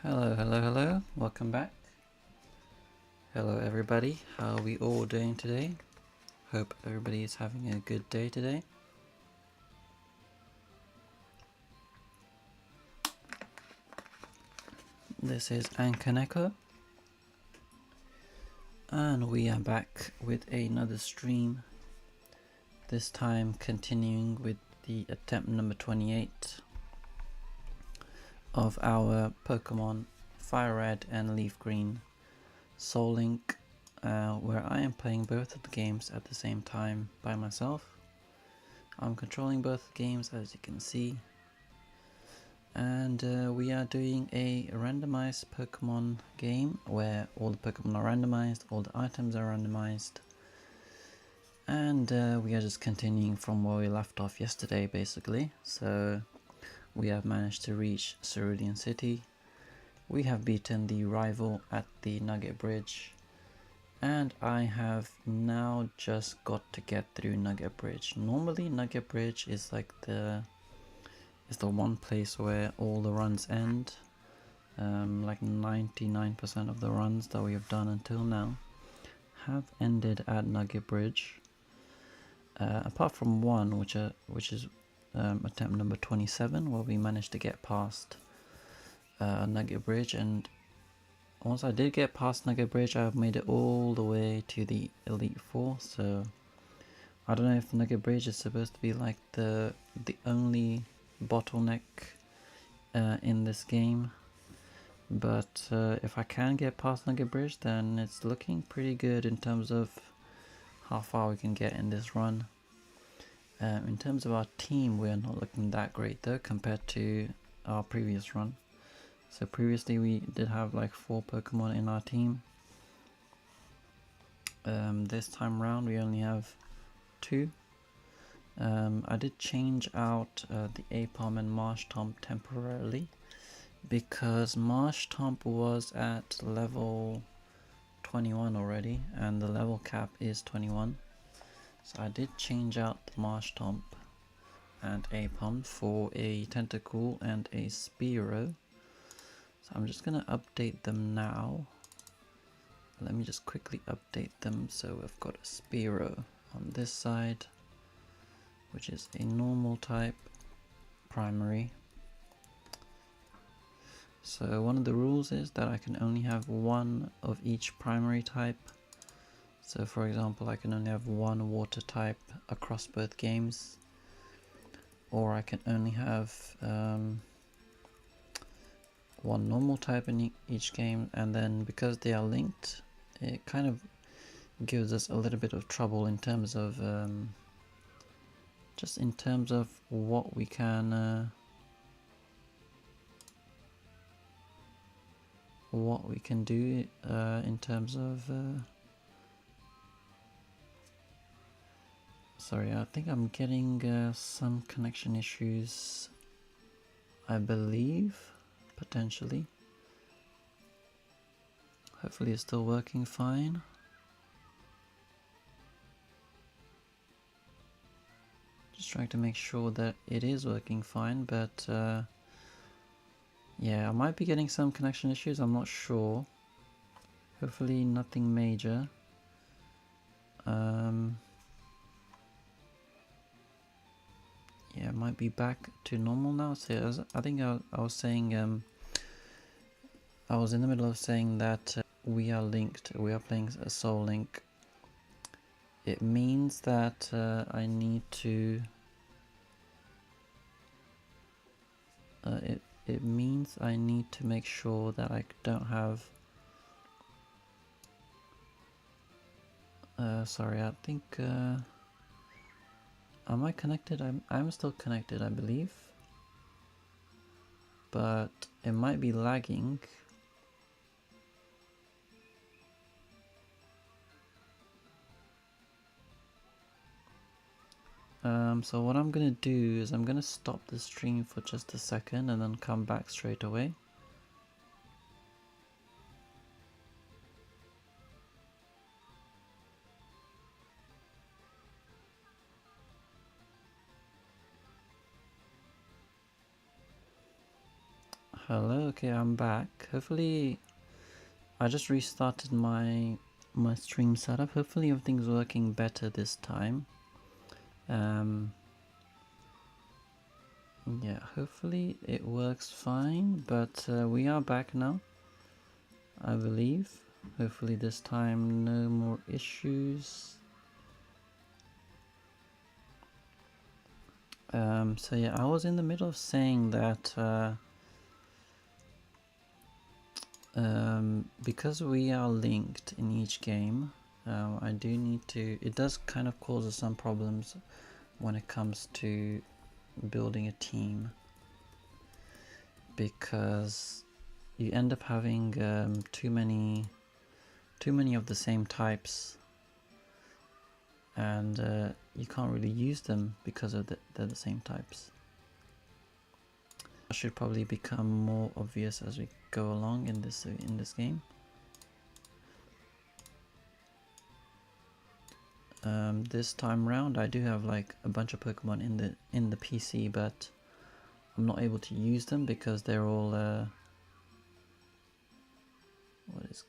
Hello, welcome back. Hello everybody, how are we all doing today? Hope everybody is having a good day today. This is Ankaneko, and we are back with another stream. This time continuing with the attempt number 28 of our Pokemon Fire Red and Leaf Green Soul Link, where I am playing both of the games at the same time by myself. I'm controlling both games, as you can see, and we are doing a randomized Pokemon game where all the Pokemon are randomized, all the items are randomized, and we are just continuing from where we left off yesterday basically. So we have managed to reach Cerulean City. We have beaten the rival at the Nugget Bridge, and I have now just got to get through Nugget Bridge. Normally Nugget Bridge is like the one place where all the runs end. Like 99% of the runs that we have done until now have ended at Nugget Bridge, apart from one which is attempt number 27, where we managed to get past Nugget Bridge, and once I did get past Nugget Bridge, I've made it all the way to the Elite Four. So I don't know if Nugget Bridge is supposed to be like the only bottleneck in this game, but if I can get past Nugget Bridge, then it's looking pretty good in terms of how far we can get in this run. In terms of our team, we're not looking that great though compared to our previous run. So previously we did have like 4 Pokemon in our team. This time round we only have 2. I did change out the Apom and Marshtomp temporarily because Marshtomp was at level 21 already and the level cap is 21. So I did change out the Marshtomp and Apom for a Tentacool and a Spearow. So I'm just going to update them now. Let me just quickly update them. So we've got a Spearow on this side, which is a normal type primary. So one of the rules is that I can only have one of each primary type. So for example, I can only have one water type across both games, or I can only have one normal type in each game, and then because they are linked, it kind of gives us a little bit of trouble in terms of just in terms of what we can do in terms of sorry, I think I'm getting some connection issues, I believe, potentially. Hopefully it's still working fine. Just trying to make sure that it is working fine, but yeah, I might be getting some connection issues, I'm not sure. Hopefully nothing major. Yeah, it might be back to normal now. So I think I was saying, I was in the middle of saying that we are linked, we are playing a Soul Link. It means that I need to it means I need to make sure that I don't have sorry, I think am I connected? I'm still connected, I believe, but it might be lagging. So what I'm gonna do is I'm gonna stop the stream for just a second and then come back straight away. Hello, okay, I'm back. Hopefully, I just restarted my stream setup. Hopefully everything's working better this time. Yeah, hopefully it works fine, but we are back now, I believe. Hopefully this time no more issues. So yeah, I was in the middle of saying that because we are linked in each game, I do need to, it does kind of cause us some problems when it comes to building a team, because you end up having too many of the same types, and you can't really use them because of they're the same types. That should probably become more obvious as we go along in this game. This time round I do have like a bunch of Pokemon in the PC, but I'm not able to use them because they're all what is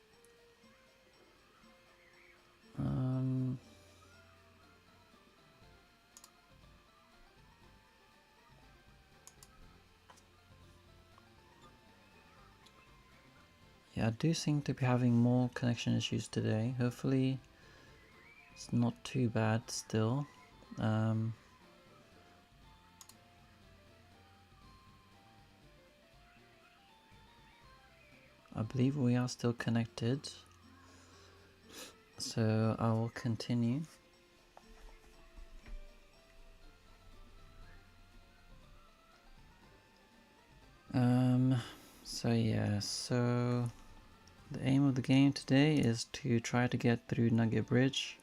yeah, I do seem to be having more connection issues today. Hopefully it's not too bad still. I believe we are still connected, so I will continue. So yeah, so the aim of the game today is to try to get through Nugget Bridge.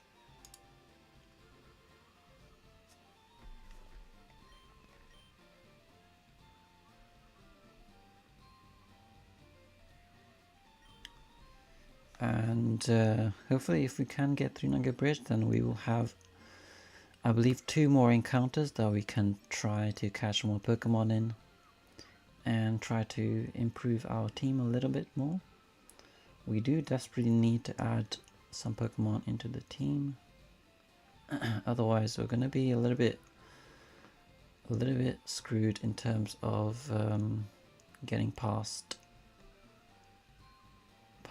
And hopefully if we can get through Nugget Bridge, then we will have, I believe, 2 more encounters that we can try to catch more Pokemon in and try to improve our team a little bit more. We do desperately need to add some Pokemon into the team. Otherwise we're going to be a little bit screwed in terms of getting past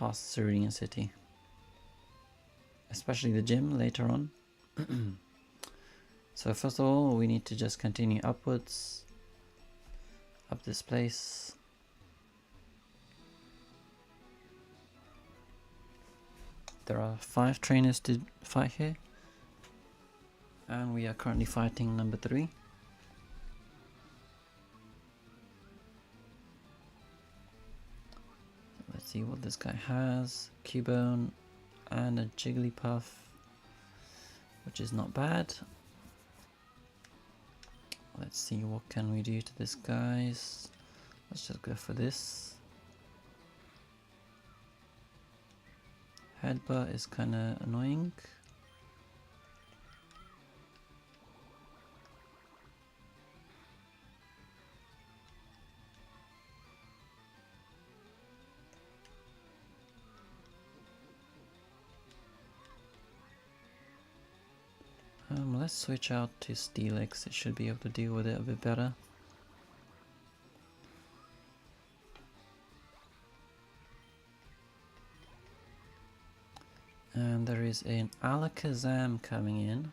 Cerulean City, especially the gym later on. So first of all, we need to just continue upwards, up this place. There are 5 trainers to fight here, and we are currently fighting number 3. Let's see what this guy has. Cubone and a Jigglypuff, which is not bad. Let's see what can we do to this guys. Let's just go for this. Headbutt is kind of annoying. Let's switch out to Steelix. It should be able to deal with it a bit better. And there is an Alakazam coming in,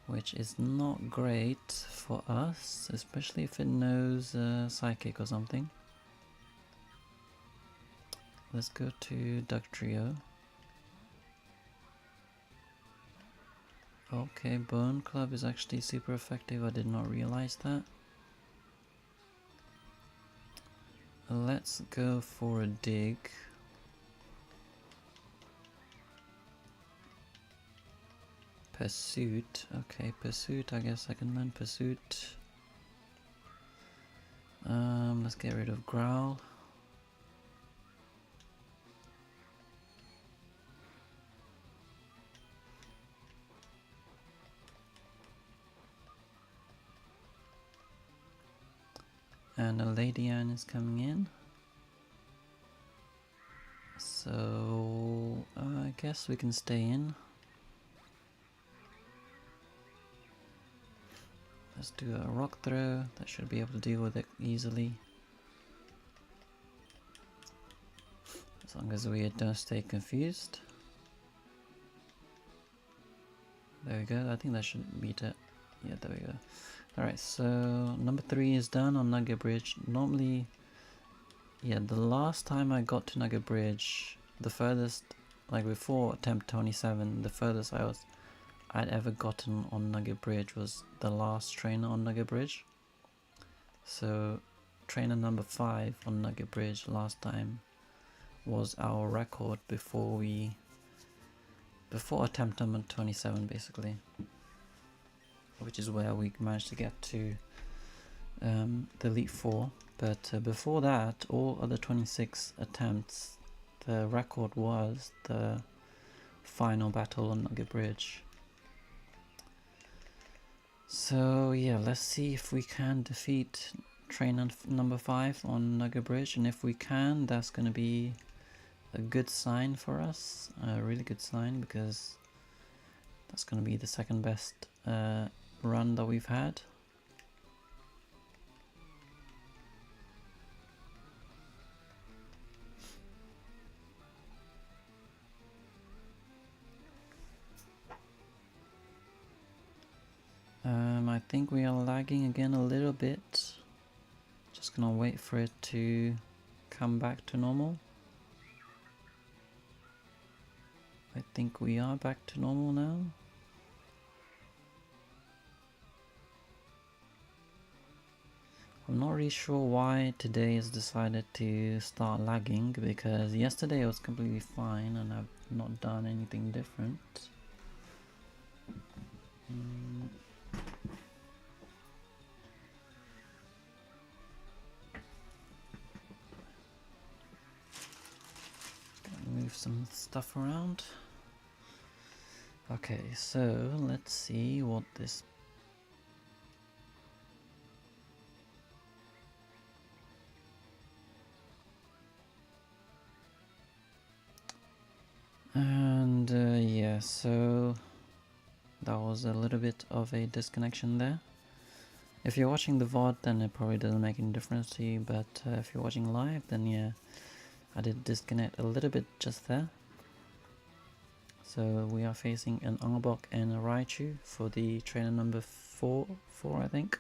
which is not great for us, especially if it knows Psychic or something. Let's go to Dugtrio. Okay, Bone Club is actually super effective. I did not realize that. Let's go for a dig. Pursuit. Okay, Pursuit. I guess I can learn Pursuit. Let's get rid of Growl. And a Lady Anne is coming in. So I guess we can stay in. Let's do a rock throw. That should be able to deal with it easily. As long as we don't stay confused. There we go. I think that should beat it. Yeah, there we go. Alright, so number 3 is done on Nugget Bridge. Normally, yeah, the last time I got to Nugget Bridge, the furthest, like before attempt 27, the furthest I'd ever gotten on Nugget Bridge was the last trainer on Nugget Bridge. So trainer number 5 on Nugget Bridge last time was our record before attempt number 27 basically, which is where we managed to get to the Elite 4. But before that, all other 26 attempts, the record was the final battle on Nugget Bridge. So yeah, let's see if we can defeat trainer number 5 on Nugget Bridge, and if we can, that's going to be a good sign for us, a really good sign, because that's going to be the second best run that we've had. I think we are lagging again a little bit. Just gonna wait for it to come back to normal. I think we are back to normal now. I'm not really sure why today has decided to start lagging, because yesterday it was completely fine and I've not done anything different. Move some stuff around. Okay, so let's see what this yeah, so that was a little bit of a disconnection there. If you're watching the VOD, then it probably doesn't make any difference to you, but if you're watching live, then yeah, I did disconnect a little bit just there. So we are facing an Arbok and a Raichu for the trainer number 4 I think.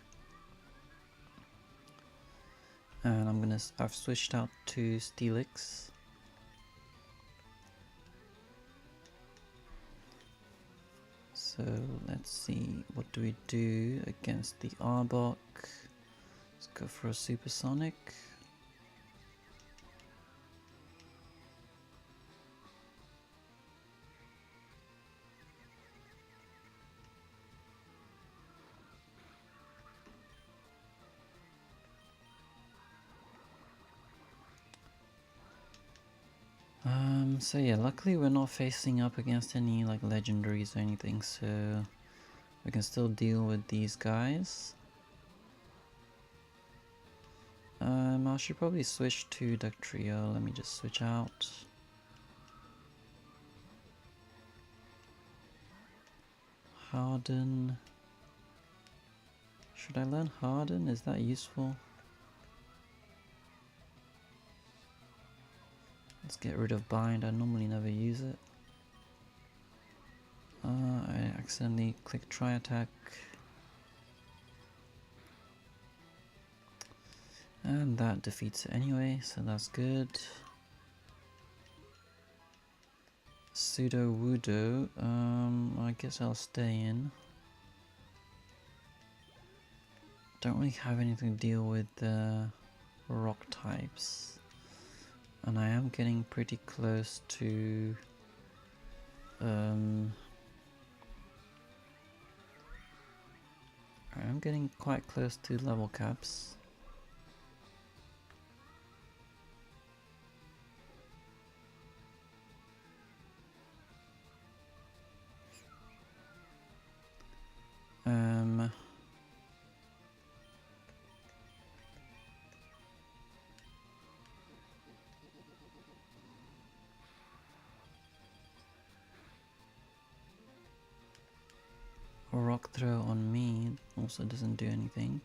And I've switched out to Steelix. So let's see, what do we do against the Arbok? Let's go for a Supersonic. So yeah, luckily we're not facing up against any like legendaries or anything, so we can still deal with these guys. I should probably switch to Ductrio. Let me just switch out. Harden. Should I learn Harden? Is that useful? Let's get rid of Bind. I normally never use it. I accidentally clicked Try Attack. And that defeats it anyway, so that's good. Pseudo Wudo. I guess I'll stay in. Don't really have anything to deal with the rock types. And I am getting pretty close to I'm getting quite close to level caps. rock throw on me also doesn't do anything.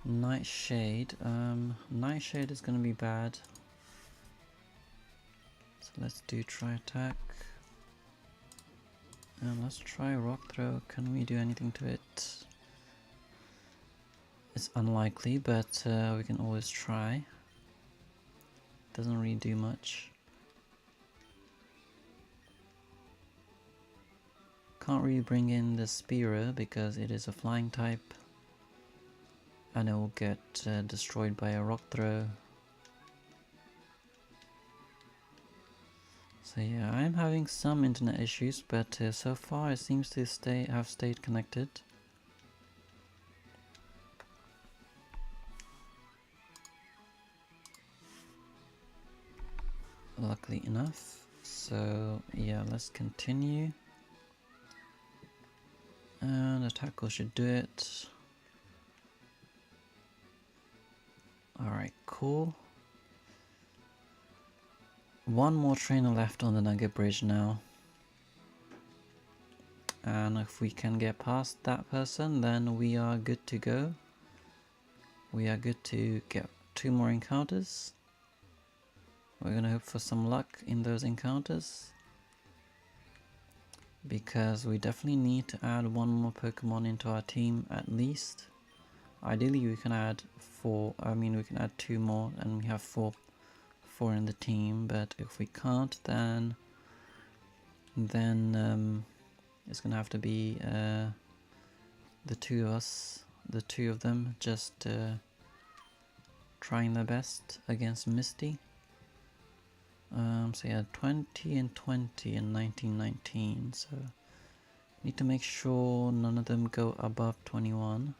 Nightshade. Nightshade is gonna be bad. So let's do try attack. And let's try rock throw. Can we do anything to it? It's unlikely, but we can always try. Doesn't really do much. Can't really bring in the Spearer because it is a flying type. And it will get destroyed by a rock throw. So yeah, I'm having some internet issues, but so far it seems to have stayed connected. Luckily enough. So yeah, let's continue. And the tackle should do it. Alright, cool. One more trainer left on the Nugget Bridge now. And if we can get past that person, then we are good to go. We are good to get 2 more encounters. We're gonna hope for some luck in those encounters. Because we definitely need to add 1 more Pokemon into our team at least. Ideally we can add 4, we can add 2 more and we have 4 in the team, but if we can't, then it's gonna have to be the 2 of us, the 2 of them, just trying their best against Misty. So yeah, 20 and 20 and 19, so need to make sure none of them go above 21.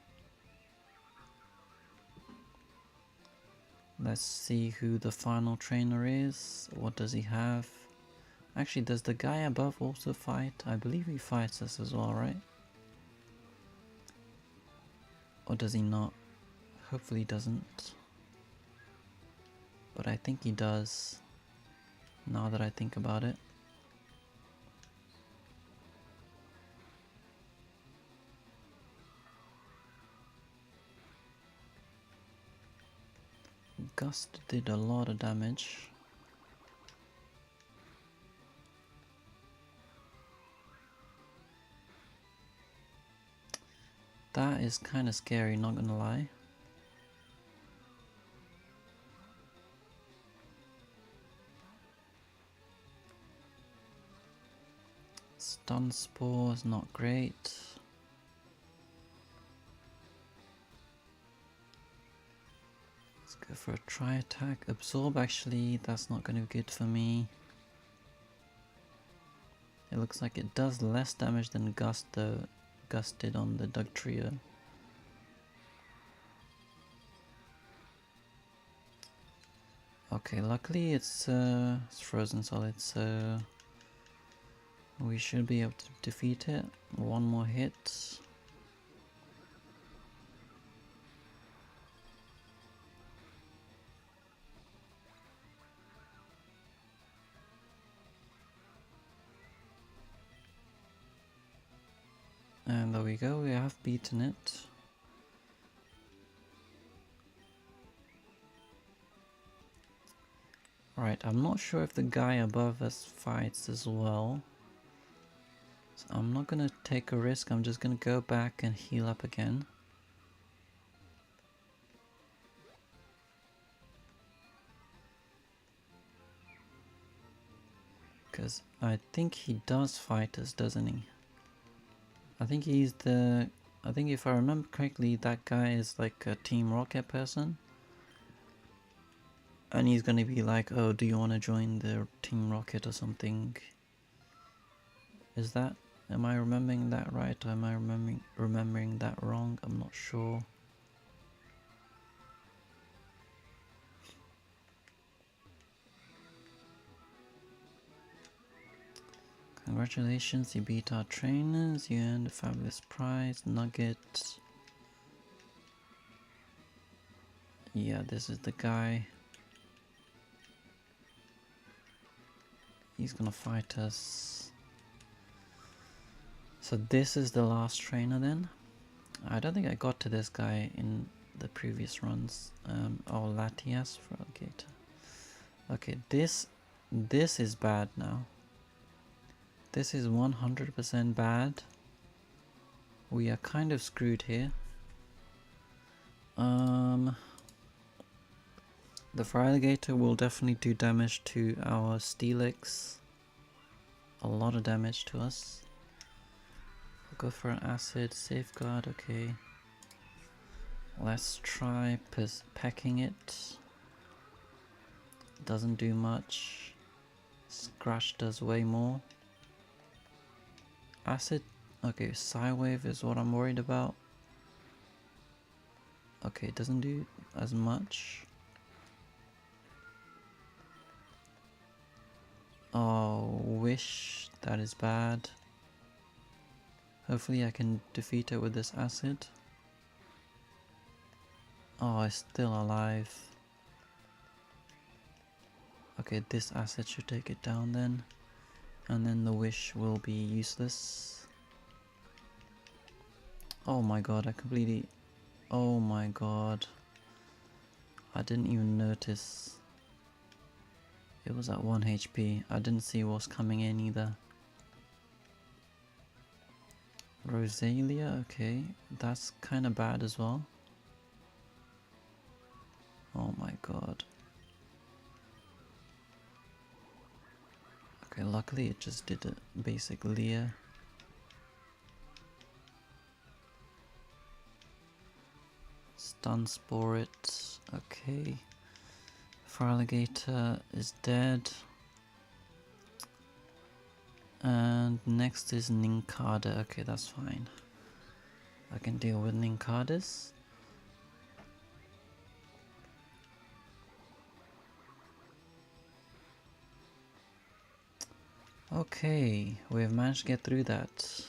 Let's see who the final trainer is. What does he have? Actually, does the guy above also fight? I believe he fights us as well, right? Or does he not? Hopefully he doesn't. But I think he does, now that I think about it. Gust did a lot of damage. That is kind of scary, not gonna lie. Stun Spore is not great. Let's go for a try attack. Absorb, actually, that's not going to be good for me. It looks like it does less damage than Gust though. Gust did on the Dugtrio. Okay, luckily it's frozen solid, so we should be able to defeat it. 1 more hit. And there we go, we have beaten it. Right, I'm not sure if the guy above us fights as well. So I'm not gonna take a risk, I'm just gonna go back and heal up again. Because I think he does fight us, doesn't he? I think if I remember correctly, that guy is like a Team Rocket person. And he's gonna be like, oh, do you want to join the Team Rocket or something? Am I remembering that right, or am I remembering that wrong? I'm not sure. Congratulations, you beat our trainers, you earned a fabulous prize, Nugget. Yeah, this is the guy. He's gonna fight us. So this is the last trainer then. I don't think I got to this guy in the previous runs. Oh, Latias for Alligator. Okay, this is bad now. This is 100% bad. We are kind of screwed here. The Fire Alligator will definitely do damage to our Steelix. A lot of damage to us. We'll go for an Acid, Safeguard, okay. Let's try pecking it. Doesn't do much. Scratch does way more. Acid, okay, Psywave is what I'm worried about. Okay, it doesn't do as much. Oh, Wish, that is bad. Hopefully I can defeat it with this Acid. Oh, it's still alive. Okay, this Acid should take it down then. And then the Wish will be useless. Oh my god, I completely... Oh my god. I didn't even notice. It was at 1 HP. I didn't see what was coming in either. Rosalia, okay. That's kind of bad as well. Oh my god. Okay, luckily it just did a basic Leer. Stun Spore it. Okay. Fire Alligator is dead. And next is Nincada. Okay, that's fine. I can deal with Nincadas. Okay, we have managed to get through that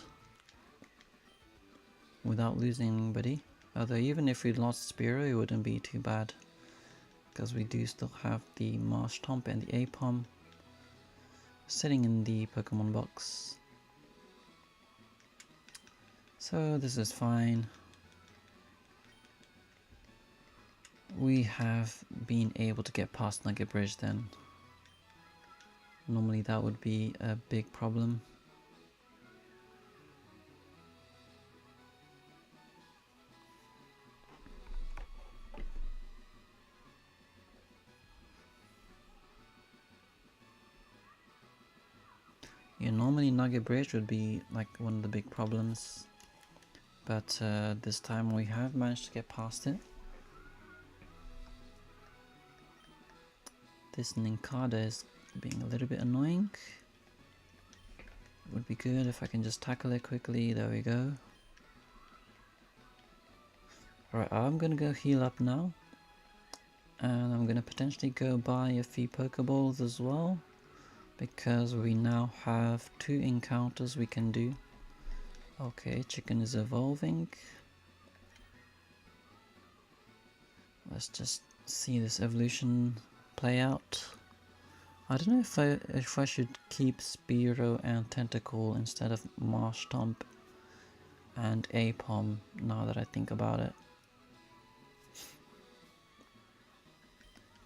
without losing anybody. Although even if we lost Spearow, it wouldn't be too bad, because we do still have the Marshtomp and the Apom sitting in the Pokemon box. So this is fine. We have been able to get past Nugget Bridge then. Normally that would be a big problem. Yeah, normally Nugget Bridge would be like one of the big problems, but this time we have managed to get past it. This Nincada is being a little bit annoying. It would be good if I can just tackle it quickly. There we go. Alright, I'm gonna go heal up now, and I'm gonna potentially go buy a few Pokeballs as well, because we now have 2 encounters we can do. Okay, Chicken is evolving. Let's just see this evolution play out. I don't know if I should keep Spearow and Tentacool instead of Marshtomp and Apom, now that I think about it.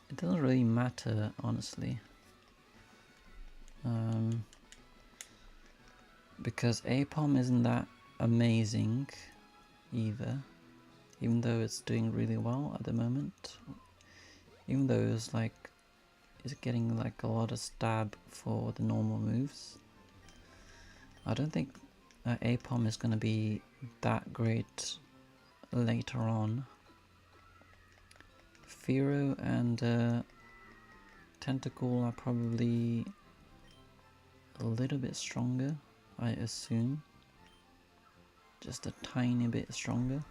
It doesn't really matter, honestly. Because Apom isn't that amazing either, even though it's doing really well at the moment. Even though it's getting like a lot of stab for the normal moves. I don't think Apom is going to be that great later on. Fearow and Tentacool are probably a little bit stronger, I assume. Just a tiny bit stronger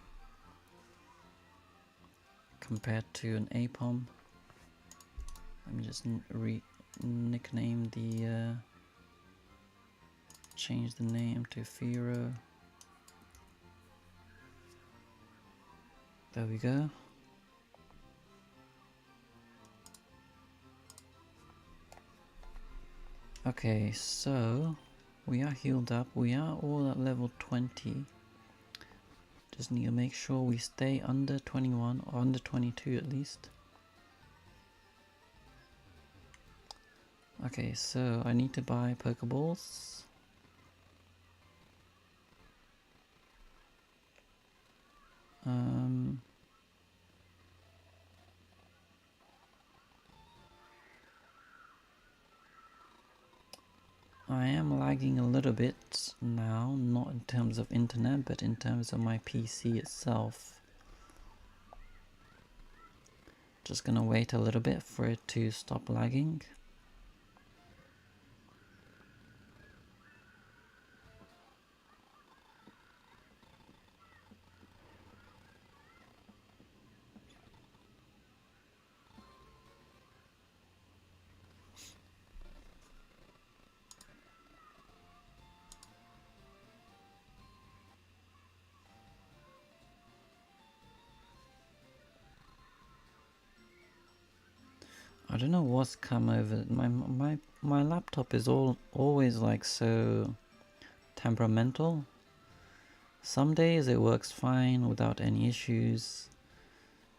compared to an Apom. Let me just nickname the change the name to Fearow. There we go. Okay, so We are healed up. We are all at level 20. Just need to make sure we stay under 21 or under 22 at least. Okay, so I need to buy Pokeballs. I am lagging a little bit now, not in terms of internet, but in terms of my PC itself. Just gonna wait a little bit for it to stop lagging. I don't know what's come over my laptop is always like so temperamental. Some days it works fine without any issues,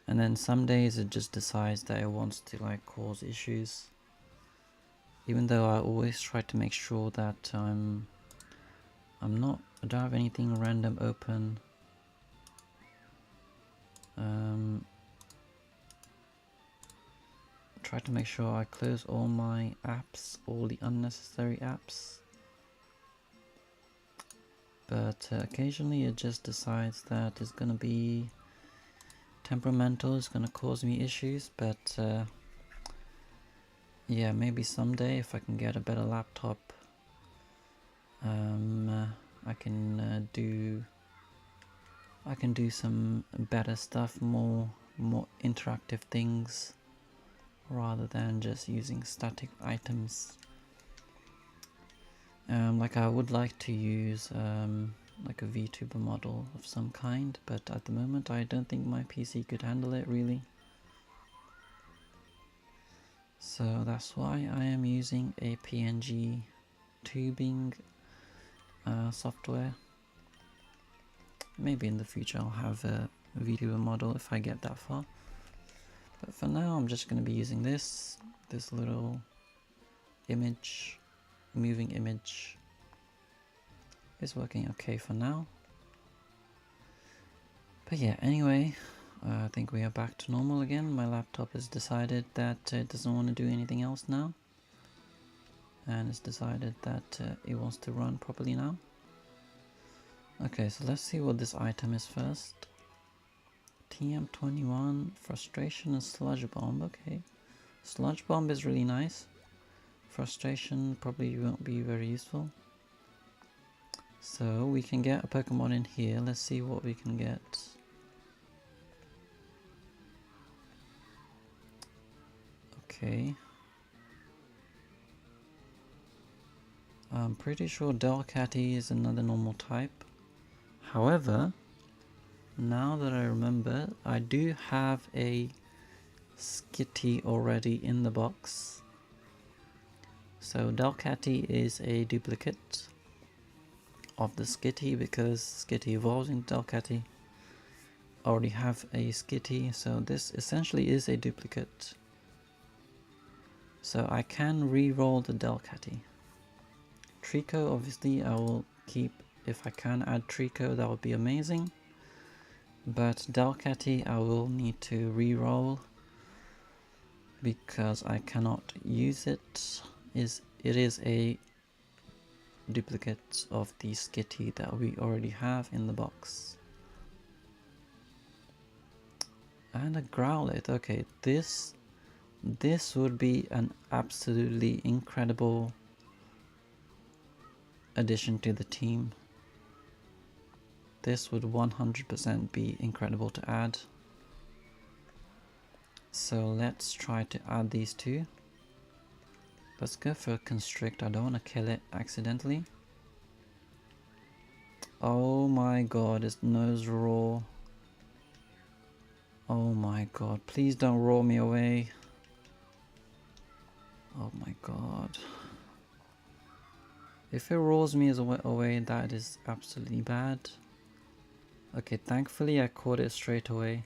and then some days it just decides that it wants to like cause issues. Even though I always try to make sure that I don't have anything random open. Try to make sure I close all my apps, all the unnecessary apps. But occasionally it just decides that it's gonna be temperamental, it's gonna cause me issues, but yeah, maybe someday if I can get a better laptop, I can do some better stuff, more interactive things, rather than just using static items. Like I would like to use like a VTuber model of some kind, but at the moment I don't think my PC could handle it really. So that's why I am using a PNG tubing software. Maybe in the future I'll have a VTuber model if I get that far. But for now I'm just going to be using this little image, moving image. Is working okay for now. But yeah, anyway, I think we are back to normal again. My laptop has decided that it doesn't want to do anything else now. And it's decided that it wants to run properly now. Okay, so let's see what this item is first. TM21, Frustration and Sludge Bomb. Okay, Sludge Bomb is really nice. Frustration probably won't be very useful. So we can get a Pokemon in here. Let's see what we can get. Okay. I'm pretty sure Delcatty is another normal type. However, now that I remember, I do have a Skitty already in the box. So Delcatty is a duplicate of the Skitty because Skitty evolves into Delcatty. I already have a Skitty, so this essentially is a duplicate. So I can re-roll the Delcatty. Trico, obviously I will keep. If I can add Trico, that would be amazing. But Delcatty I will need to re-roll because I cannot use it. It is a duplicate of the Skitty that we already have in the box. And a Growlithe. Okay, this would be an absolutely incredible addition to the team. This would 100% be incredible to add. So let's try to add these two. Let's go for a Constrict. I don't want to kill it accidentally. Oh my god, it's nose raw. Oh my god, please don't roll me away. Oh my god. If it rolls me away, that is absolutely bad. Okay, thankfully I caught it straight away.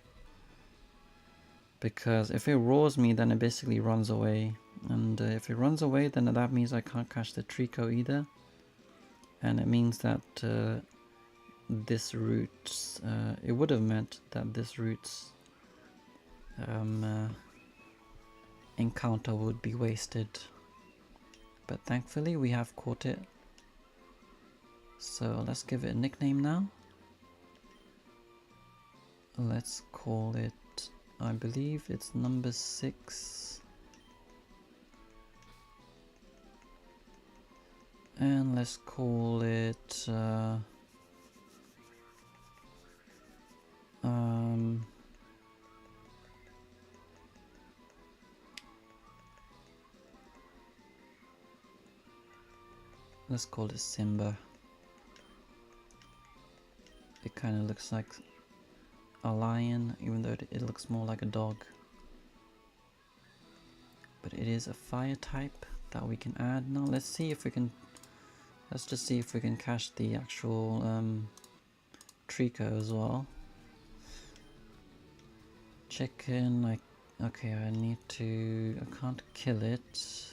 Because if it roars me, then it basically runs away. And if it runs away, then that means I can't catch the Trico either. And it means that this route's... it would have meant that this route's encounter would be wasted. But thankfully we have caught it. So let's give it a nickname now. Let's call it... I believe it's number 6. And let's call it let's call it Simba. It kind of looks like a lion, even though it looks more like a dog. But it is a fire type that we can add. Now let's see if we can... Let's just see if we can catch the actual Trico as well. Chicken, okay, I need to... I can't kill it.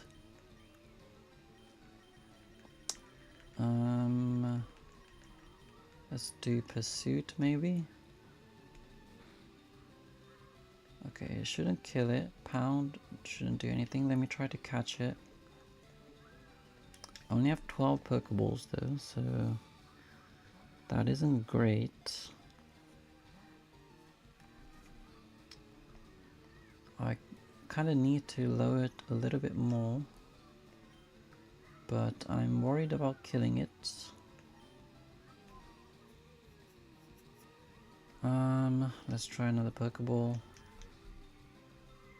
Let's do pursuit maybe. Okay, it shouldn't kill it. Pound shouldn't do anything. Let me try to catch it. I only have 12 Pokeballs though, so that isn't great. I kind of need to lower it a little bit more, but I'm worried about killing it. Let's try another Pokeball.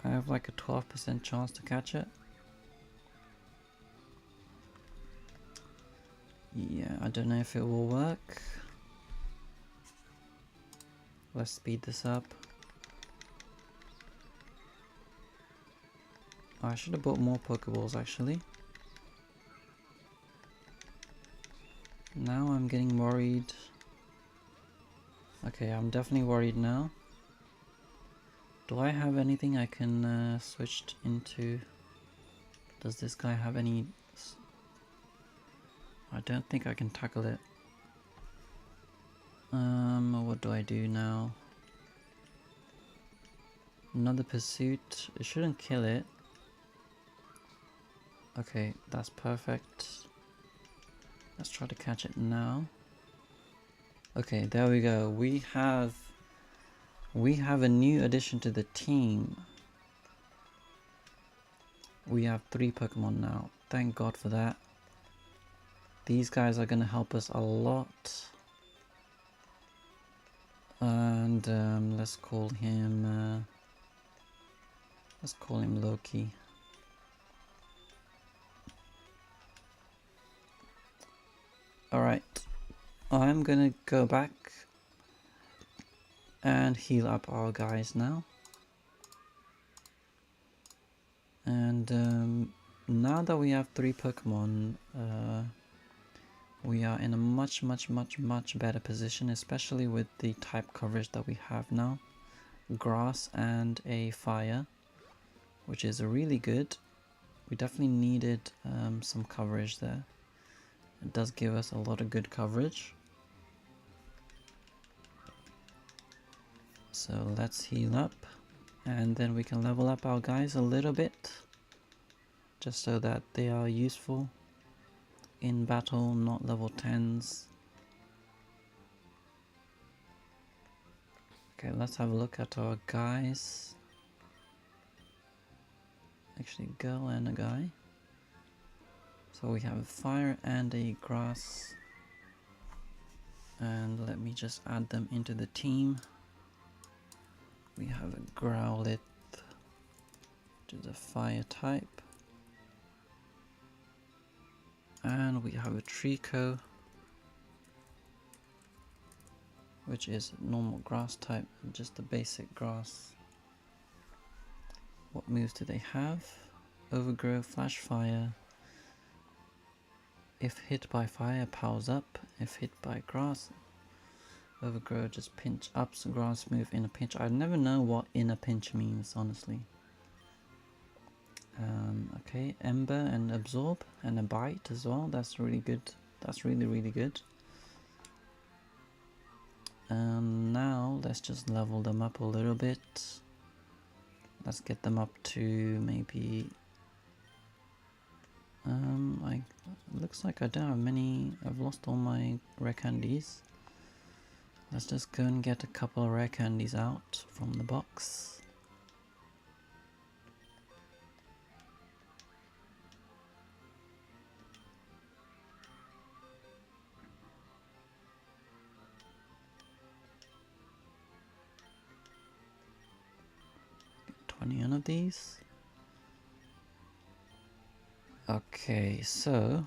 I have like a 12% chance to catch it. Yeah, I don't know if it will work. Let's speed this up. I should have bought more Pokeballs actually. Now I'm getting worried. Okay, I'm definitely worried now. Do I have anything I can switch into? Does this guy have any... I don't think I can tackle it. What do I do now? Another pursuit. It shouldn't kill it. Okay, that's perfect. Let's try to catch it now. Okay, there we go. We have a new addition to the team. We have 3 Pokemon now. Thank God for that. These guys are going to help us a lot. And let's call him Loki. Alright, I'm gonna go back and heal up our guys now. And now that we have 3 Pokemon, we are in a much better position, especially with the type coverage that we have now. Grass and a fire, which is really good. We definitely needed some coverage there. It does give us a lot of good coverage. So let's heal up, and then we can level up our guys a little bit, just so that they are useful in battle, not level 10s. Okay, let's have a look at our guys. Actually, girl and a guy. So we have a fire and a grass. And let me just add them into the team. We have a Growlithe, which is a fire type. And we have a Trico, which is a normal grass type, just a basic grass. What moves do they have? Overgrow, Flash Fire, If hit by fire, powers up. If hit by grass, overgrow, just pinch ups grass move in a pinch. I never know what in a pinch means, honestly. Okay, ember and absorb and a bite as well. That's really good. That's really good. And now let's just level them up a little bit. Let's get them up to maybe looks like I don't have many. I've lost all my rare candies. Let's just go and get a couple of rare candies out from the box. Get 20 of these. Okay, so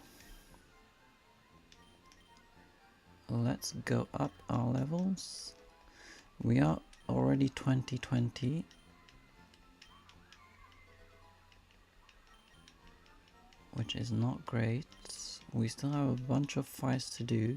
let's go up our levels. We are already 2020. Which is not great. We still have a bunch of fights to do.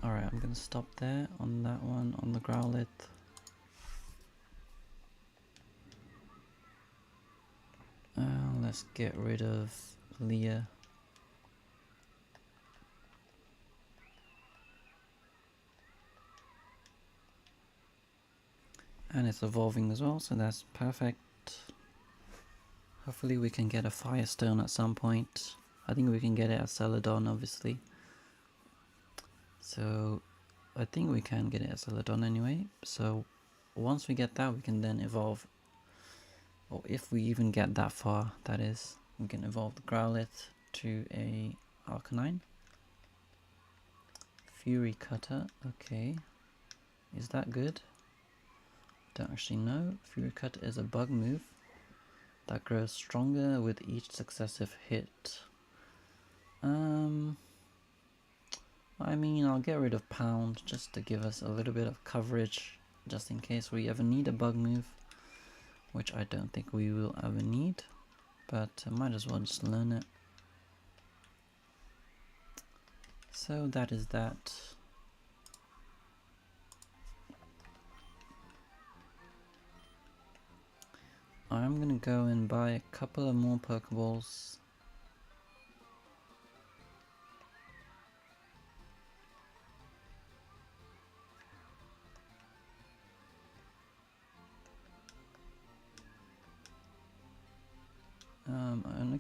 Alright, I'm gonna stop there on that one, on the Growlithe. Let's get rid of Leah. And it's evolving as well, so that's perfect. Hopefully we can get a Firestone at some point. I think we can get it at Celadon, obviously. So I think we can get it at Celadon anyway. So once we get that, we can then evolve. Or if we even get that far, that is, we can evolve the Growlithe to a Arcanine. Fury Cutter, okay. Is that good? Don't actually know. Fury Cutter is a bug move that grows stronger with each successive hit. I mean, I'll get rid of Pound just to give us a little bit of coverage, just in case we ever need a bug move, which I don't think we will ever need, but I might as well just learn it. So that is that. I'm gonna go and buy a couple of more Pokeballs. And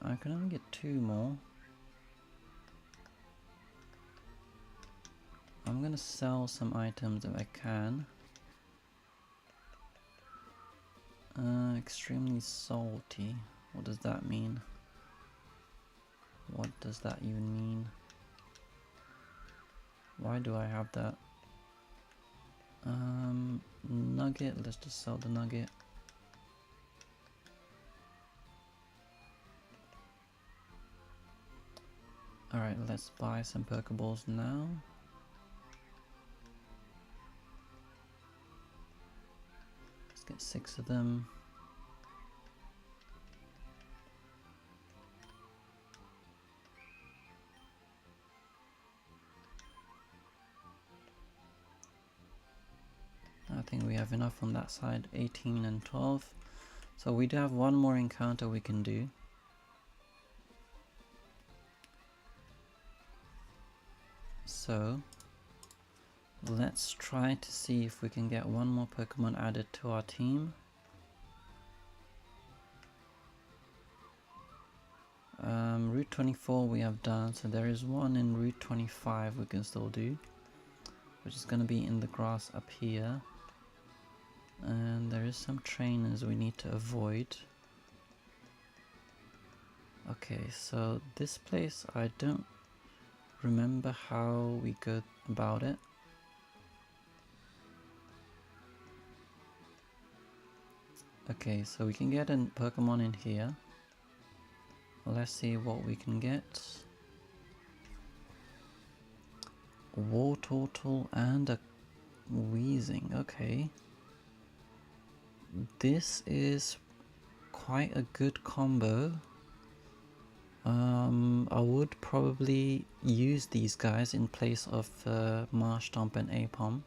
I can only get 2 more. I'm gonna sell some items if I can. Extremely salty. What does that mean? What does that even mean? Why do I have that? Nugget, let's just sell the Nugget. Alright, let's buy some Pokeballs now. Let's get 6 of them. I think we have enough on that side, 18 and 12. So we do have one more encounter we can do. So let's try to see if we can get one more Pokemon added to our team. Route 24 we have done, so there is one in Route 25 we can still do, which is going to be in the grass up here. And there is some trainers we need to avoid. Okay, so this place I don't remember how we go about it. Okay, so we can get a Pokemon in here. Let's see what we can get. War Turtle and a Wheezing. Okay. This is quite a good combo. I would probably use these guys in place of Marshtomp and Apom.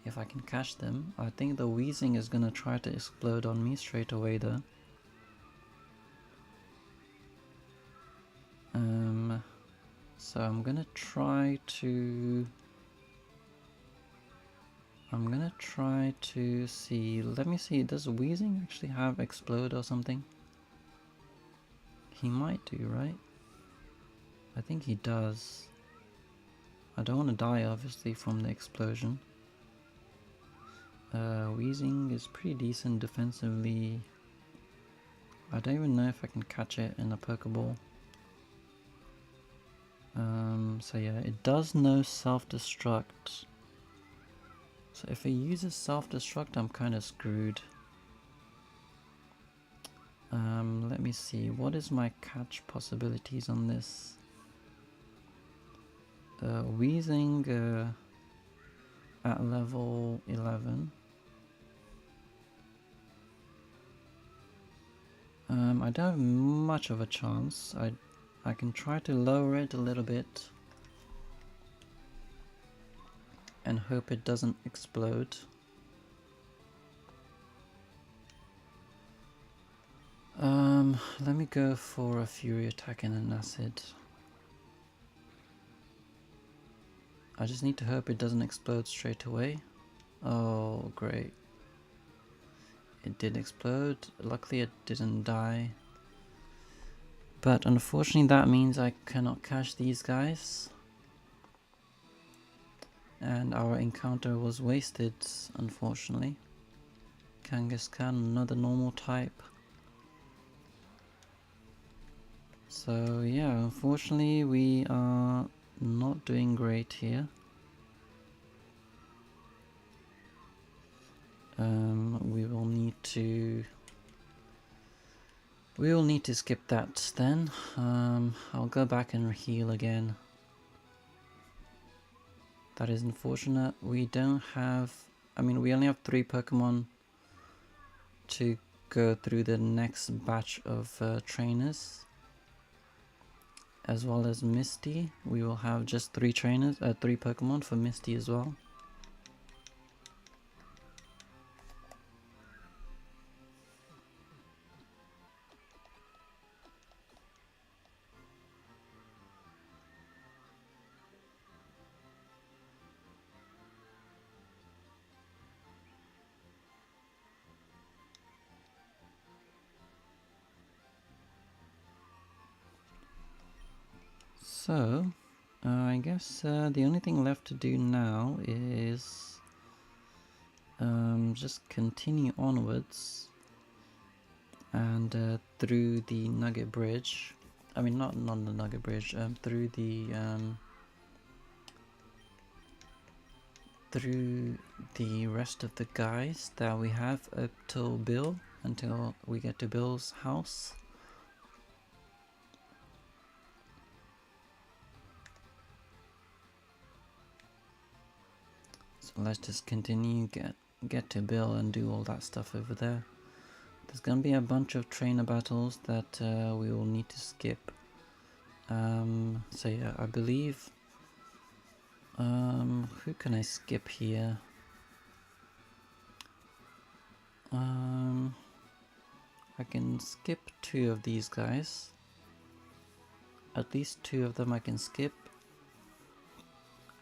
If I can catch them. I think the Wheezing is gonna try to explode on me straight away though. So I'm gonna try to see, let me see, does Wheezing actually have explode or something? He might do, right? I think he does. I don't want to die obviously from the explosion. Wheezing is pretty decent defensively. I don't even know if I can catch it in a Pokeball. So yeah, it does know self-destruct. So if it uses self-destruct, I'm kind of screwed. Let me see, what is my catch possibilities on this? Wheezing at level 11. I don't have much of a chance. I can try to lower it a little bit and hope it doesn't explode. Let me go for a Fury Attack and an Acid. I just need to hope it doesn't explode straight away. Oh, great. It did explode. Luckily it didn't die. But unfortunately that means I cannot catch these guys. And our encounter was wasted, unfortunately. Kangaskhan, another normal type. So yeah, unfortunately we are not doing great here. We will need to skip that then. I'll go back and heal again. That is unfortunate. We don't have, we only have 3 Pokemon to go through the next batch of trainers. As well as Misty, we will have just 3 Pokemon for Misty as well. So, I guess the only thing left to do now is just continue onwards and through the Nugget Bridge. Not the Nugget Bridge. Through the rest of the guys that we have up till Bill, until we get to Bill's house. So let's just continue, get to Bill and do all that stuff over there. There's gonna be a bunch of trainer battles that we will need to skip. So yeah, I believe who can I skip here? I can skip 2 of these guys. At least 2 of them I can skip.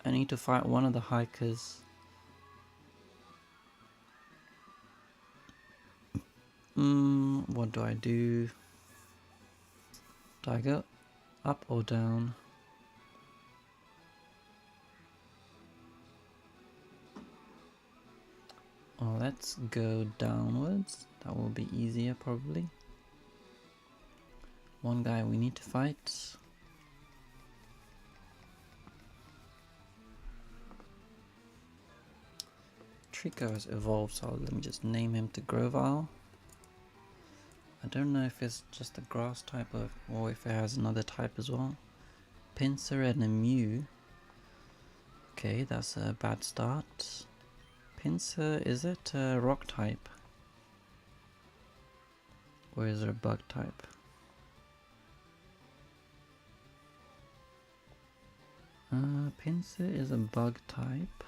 I need to fight one of the hikers. What do I do? Do I go up or down? Oh, let's go downwards. That will be easier probably. One guy we need to fight. Trico has evolved, so let me just name him to Grovile. I don't know if it's just a grass type or if it has another type as well. Pinsir and a Mew. Okay, that's a bad start. Pinsir, is it a rock type? Or is it a bug type? Pinsir is a bug type.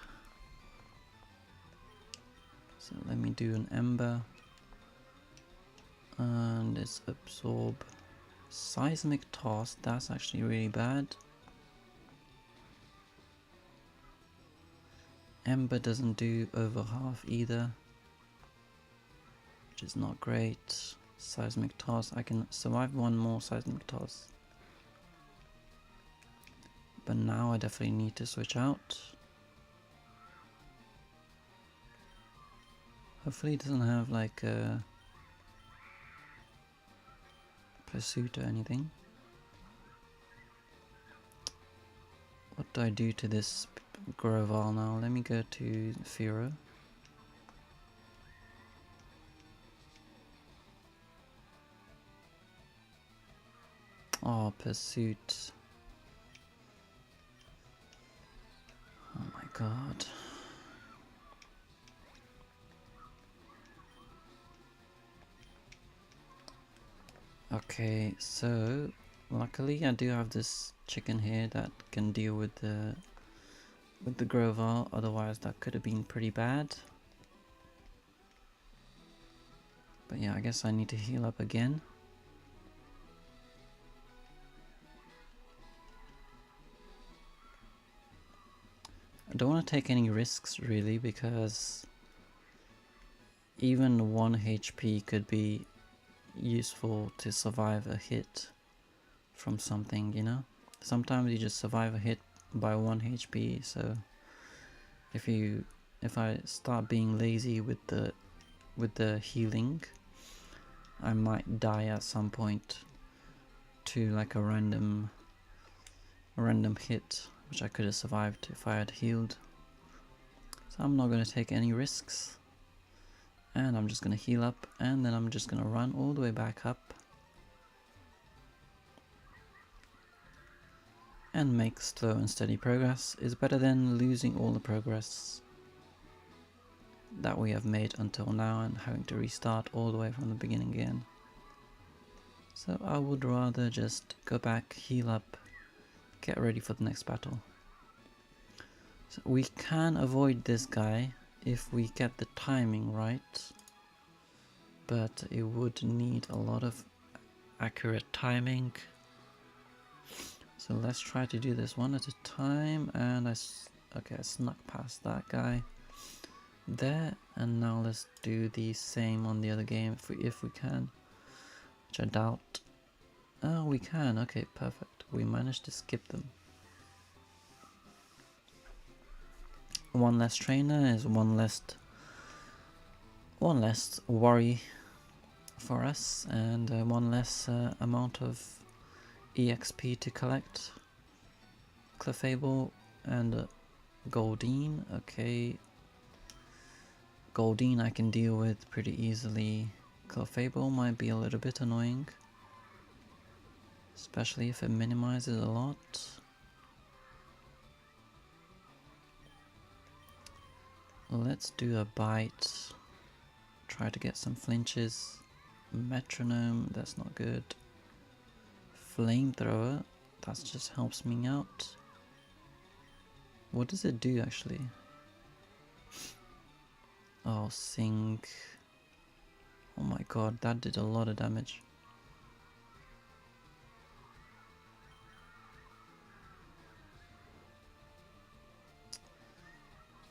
So let me do an Ember. And it's Absorb. Seismic Toss, that's actually really bad. Ember doesn't do over half either, which is not great. Seismic Toss, I can survive one more Seismic Toss. But now I definitely need to switch out. Hopefully it doesn't have like a pursuit or anything. What do I do to this Grovile now? Let me go to Fearow. Oh, pursuit. Oh my god. Okay, so luckily I do have this chicken here that can deal with the Grovile, otherwise that could have been pretty bad. But yeah, I guess I need to heal up again. I don't want to take any risks really, because even 1 HP could be useful to survive a hit from something, you know? Sometimes you just survive a hit by 1 HP, so if I start being lazy with the healing, I might die at some point to like a random hit, which I could have survived if I had healed. So I'm not going to take any risks, and I'm just going to heal up, and then I'm just going to run all the way back up and make slow and steady progress. Is better than losing all the progress that we have made until now and having to restart all the way from the beginning again. So I would rather just go back, heal up, get ready for the next battle. So we can avoid this guy if we get the timing right, but it would need a lot of accurate timing. So let's try to do this one at a time, and I snuck past that guy there, and now let's do the same on the other game if we can, which I doubt. Oh, we can. Okay, perfect. We managed to skip them. One less trainer is one less worry for us, and one less amount of EXP to collect. Clefable and Goldeen. Okay, Goldeen I can deal with pretty easily. Clefable might be a little bit annoying, especially if it minimizes a lot. Let's do a bite. Try to get some flinches. Metronome, that's not good. Flamethrower, that just helps me out. What does it do actually? Oh, Sing. Oh my god, that did a lot of damage.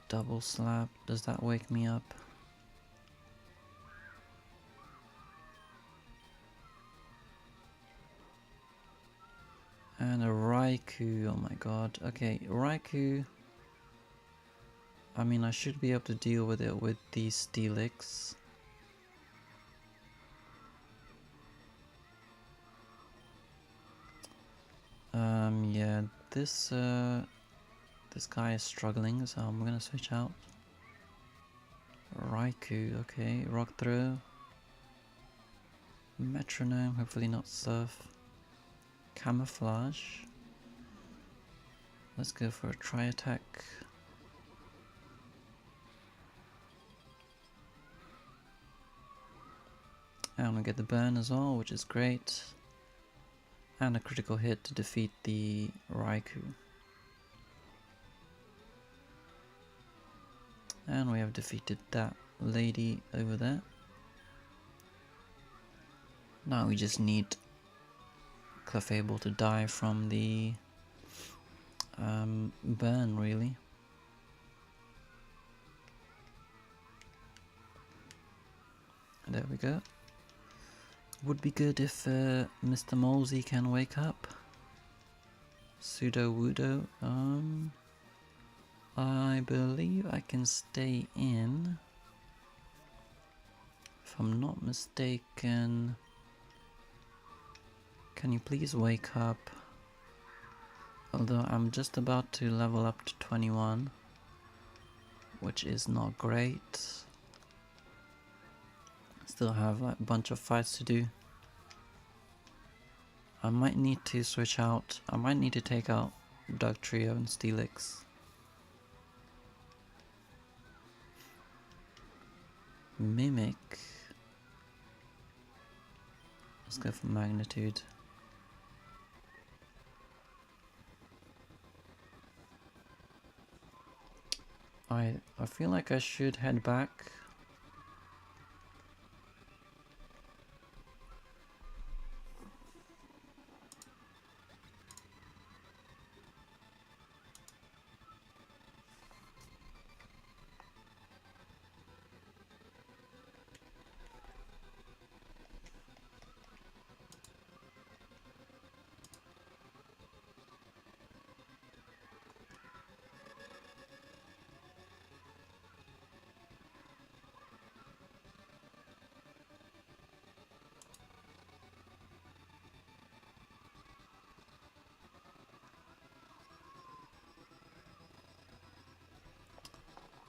Double slap, does that wake me up? And a Raikou, oh my god. Okay, Raikou, I mean I should be able to deal with it with these Steelix. Yeah, this guy is struggling, so I'm gonna switch out. Raikou, okay. Rock throw. Metronome, hopefully not surf. Camouflage. Let's go for a tri-attack. And we get the burn as well, which is great. And a critical hit to defeat the Raikou. And we have defeated that lady over there. Now we just need Clefable to die from the burn, really. There we go. Would be good if Mr. Molesy can wake up. Pseudo Wudo. I believe I can stay in. If I'm not mistaken. Can you please wake up? Although I'm just about to level up to 21, which is not great. Still have like a bunch of fights to do. I might need to switch out. I might need to take out Dugtrio and Steelix. Mimic. Let's go for Magnitude. I feel like I should head back.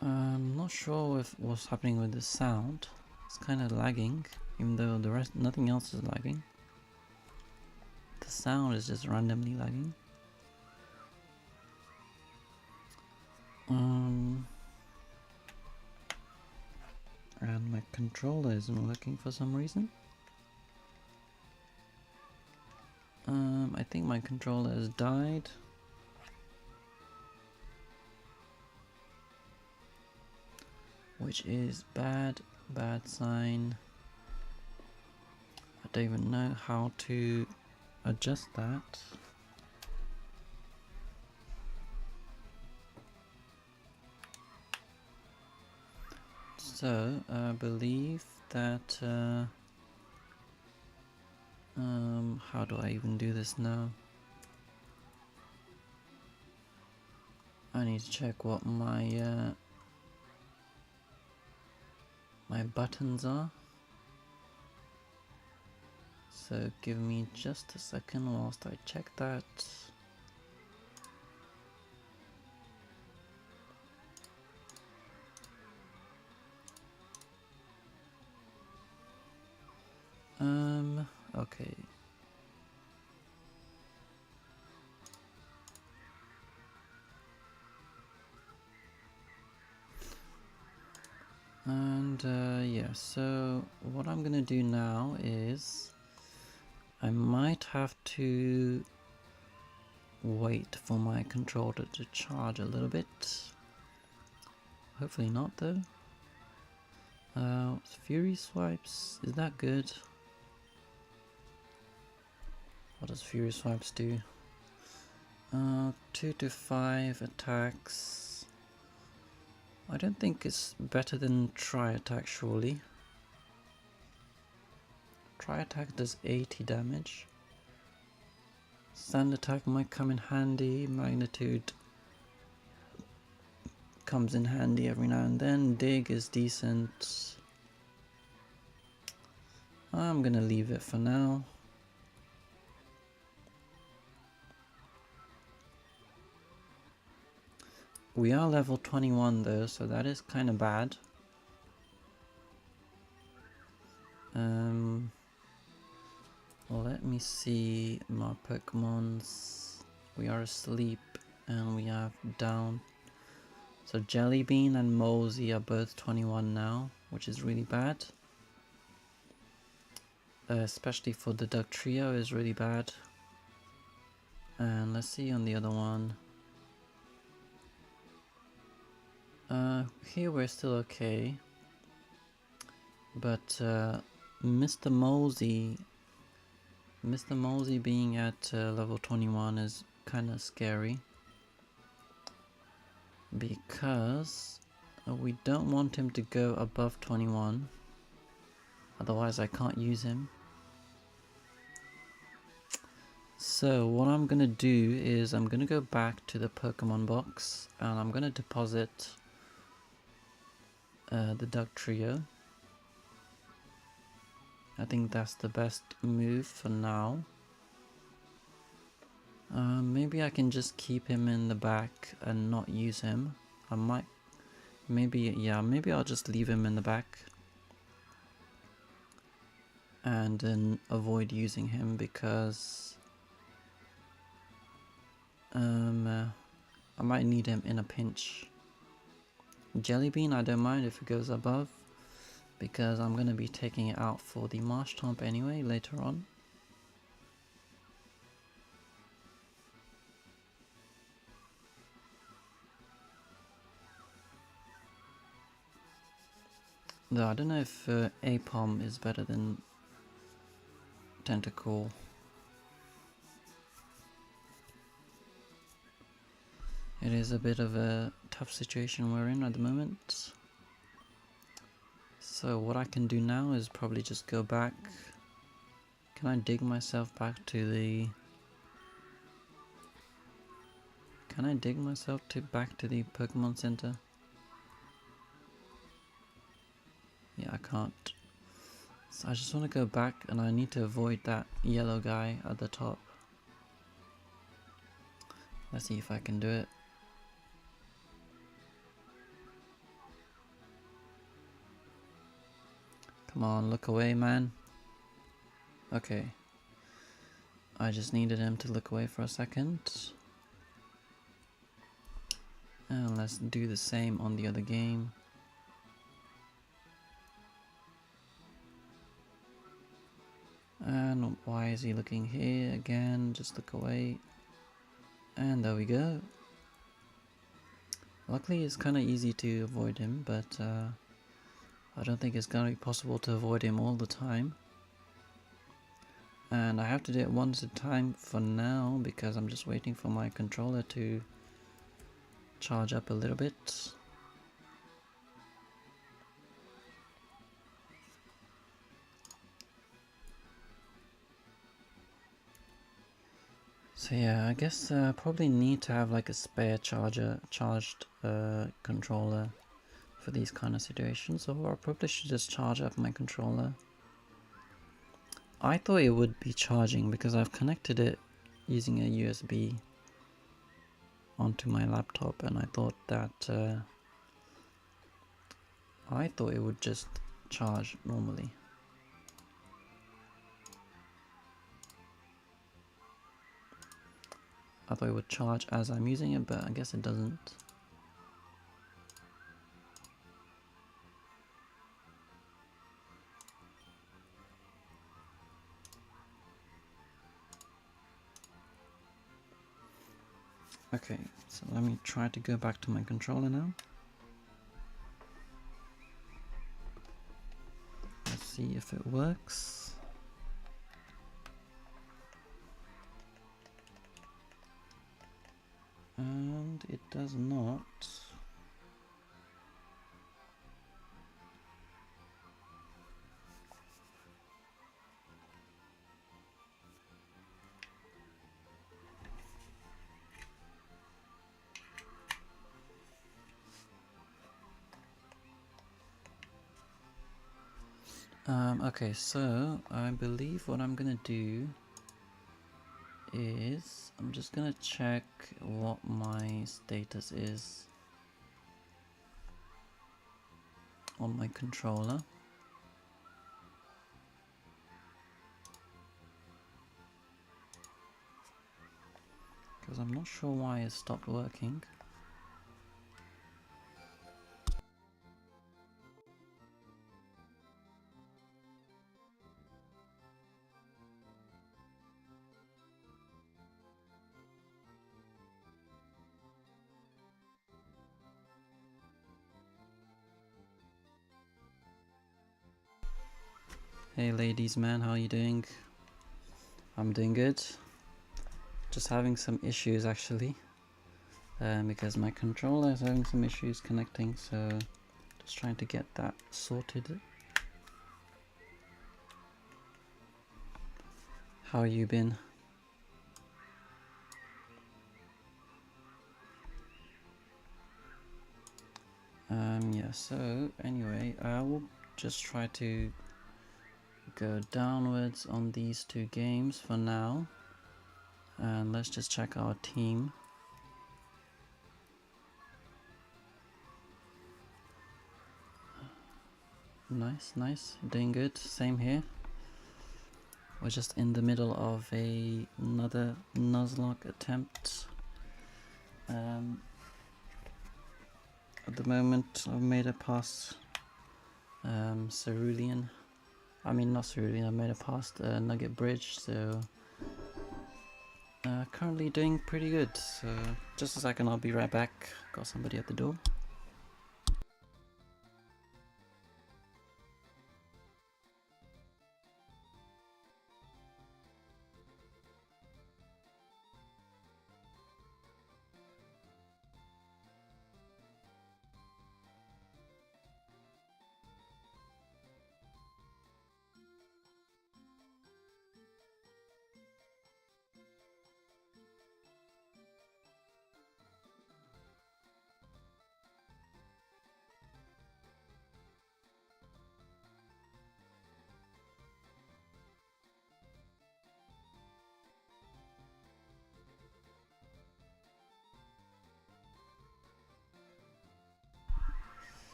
I'm not sure if what's happening with the sound. It's kind of lagging, even though the rest, nothing else is lagging. The sound is just randomly lagging. And my controller isn't working for some reason. I think my controller has died. Which is bad sign. I don't even know how to adjust that. So I believe that how do I even do this now? I need to check what my my buttons are. So give me just a second whilst I check that. Okay. And yeah, so what I'm gonna do now is I might have to wait for my controller to charge a little bit. Hopefully not though. Fury swipes, is that good? What does Fury swipes do? 2 to 5 attacks. I don't think it's better than tri-attack surely. Tri-attack does 80 damage. Sand attack might come in handy. Magnitude comes in handy every now and then. Dig is decent. I'm gonna leave it for now. We are level 21 though, so that is kind of bad. me see my Pokemons. We are asleep and we have down. So Jelly Bean and Mosey are both 21 now, which is really bad. Especially for the Duck Trio is really bad. And let's see on the other one. Here we're still okay. But Mr. Mosey being at level 21 is kind of scary. Because we don't want him to go above 21. Otherwise I can't use him. So what I'm gonna do is I'm gonna go back to the Pokemon box and I'm gonna deposit the Duck Trio. I think that's the best move for now. Maybe I can just keep him in the back and not use him. I might, maybe I'll just leave him in the back and then avoid using him because I might need him in a pinch. Jelly Bean, I don't mind if it goes above because I'm going to be taking it out for the Marshtomp anyway later on. Though I don't know if Apom is better than Tentacle. It is a bit of a tough situation we're in at the moment. So what I can do now is probably just go back. Can I dig myself back to the... Can I dig myself back to the Pokemon Center? Yeah, I can't. So I just want to go back and I need to avoid that yellow guy at the top. Let's see if I can do it. Come on, look away, man. Okay. I just needed him to look away for a second. And let's do the same on the other game. And why is he looking here again? Just look away. And there we go. Luckily it's kind of easy to avoid him, but I don't think it's going to be possible to avoid him all the time. And I have to do it once at a time for now because I'm just waiting for my controller to charge up a little bit. So yeah, I guess I probably need to have like a spare charged controller for these kind of situations, or I probably should just charge up my controller. I thought it would be charging because I've connected it using a USB onto my laptop, and I thought that it would just charge normally. I thought it would charge as I'm using it, but I guess it doesn't. Okay, so let me try to go back to my controller now. Let's see if it works. And it does not. Okay, so I believe what I'm gonna do is I'm just gonna check what my status is on my controller. because I'm not sure why it stopped working. Hey ladies, man, how you doing? I'm doing good. Just having some issues actually, because my controller is having some issues connecting, so just trying to get that sorted. How you been? Yeah, so anyway, I will just try to go downwards on these two games for now, and let's just check our team. Nice, doing good. Same here. We're just in the middle of another Nuzlocke attempt. At the moment I've made it past Cerulean. I mean not Cerulean, I made it past Nugget Bridge, so currently doing pretty good. So just a second, I'll be right back. Got somebody at the door.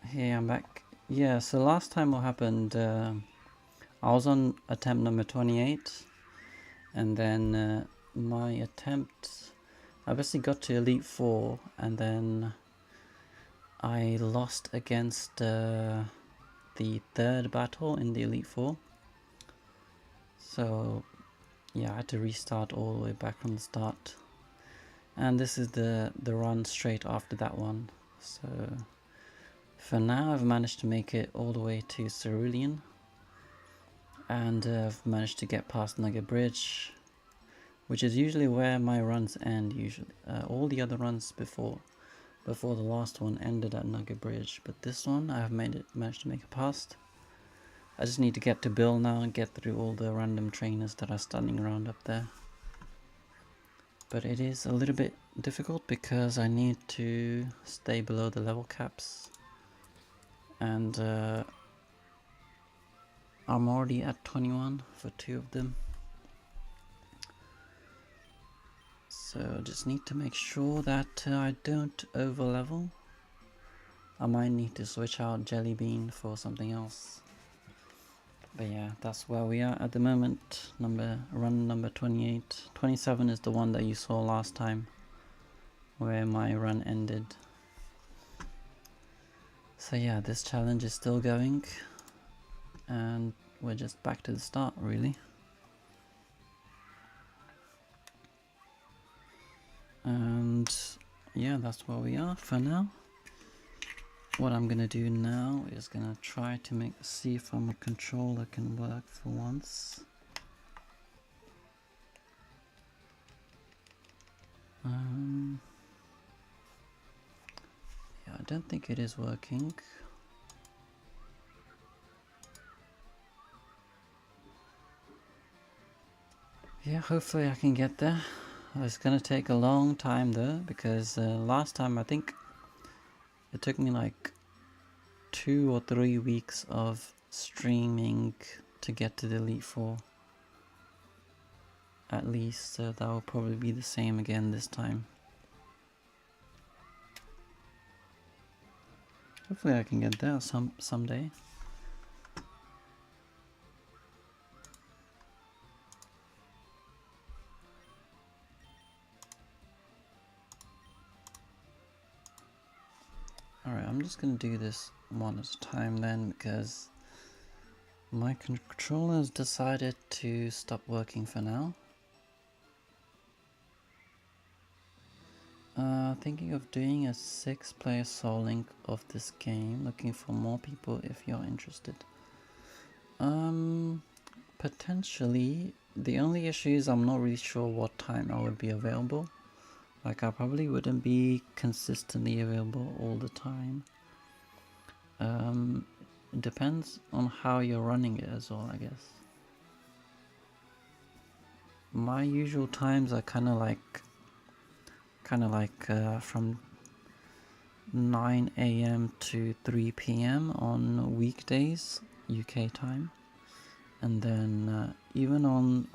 Hey, I'm back. Yeah, so last time what happened, I was on attempt number 28, and then my attempt, I basically got to Elite 4, and then I lost against the third battle in the Elite 4. So yeah, I had to restart all the way back from the start. And this is the run straight after that one. So for now I've managed to make it all the way to Cerulean, and I've managed to get past Nugget Bridge, which is usually where my runs end usually. All the other runs before the last one ended at Nugget Bridge, but this one I've managed to make it past. I just need to get to Bill now and get through all the random trainers that are standing around up there. But it is a little bit difficult because I need to stay below the level caps, and I'm already at 21 for 2 of them. So just need to make sure that I don't over level. I might need to switch out Jelly Bean for something else. But yeah, that's where we are at the moment. Run number 28. 27 is the one that you saw last time, where my run ended. So yeah, this challenge is still going, and we're just back to the start really. And yeah, that's where we are for now. What I'm gonna do now is gonna try to see if my controller can work for once. Yeah, I don't think it is working. Yeah, hopefully I can get there. It's gonna take a long time though, because last time I think it took me like 2 or 3 weeks of streaming to get to the Elite 4. At least, so that will probably be the same again this time. Hopefully I can get there someday. Alright, I'm just gonna do this one at a time then, because my controller has decided to stop working for now. Thinking of doing a 6-player Soul Link of this game, looking for more people if you're interested. Potentially. The only issue is I'm not really sure what time I would be available. Like, I probably wouldn't be consistently available all the time. It depends on how you're running it as well, I guess. My usual times are kind of like from 9 AM to 3 PM on weekdays, UK time. And then even on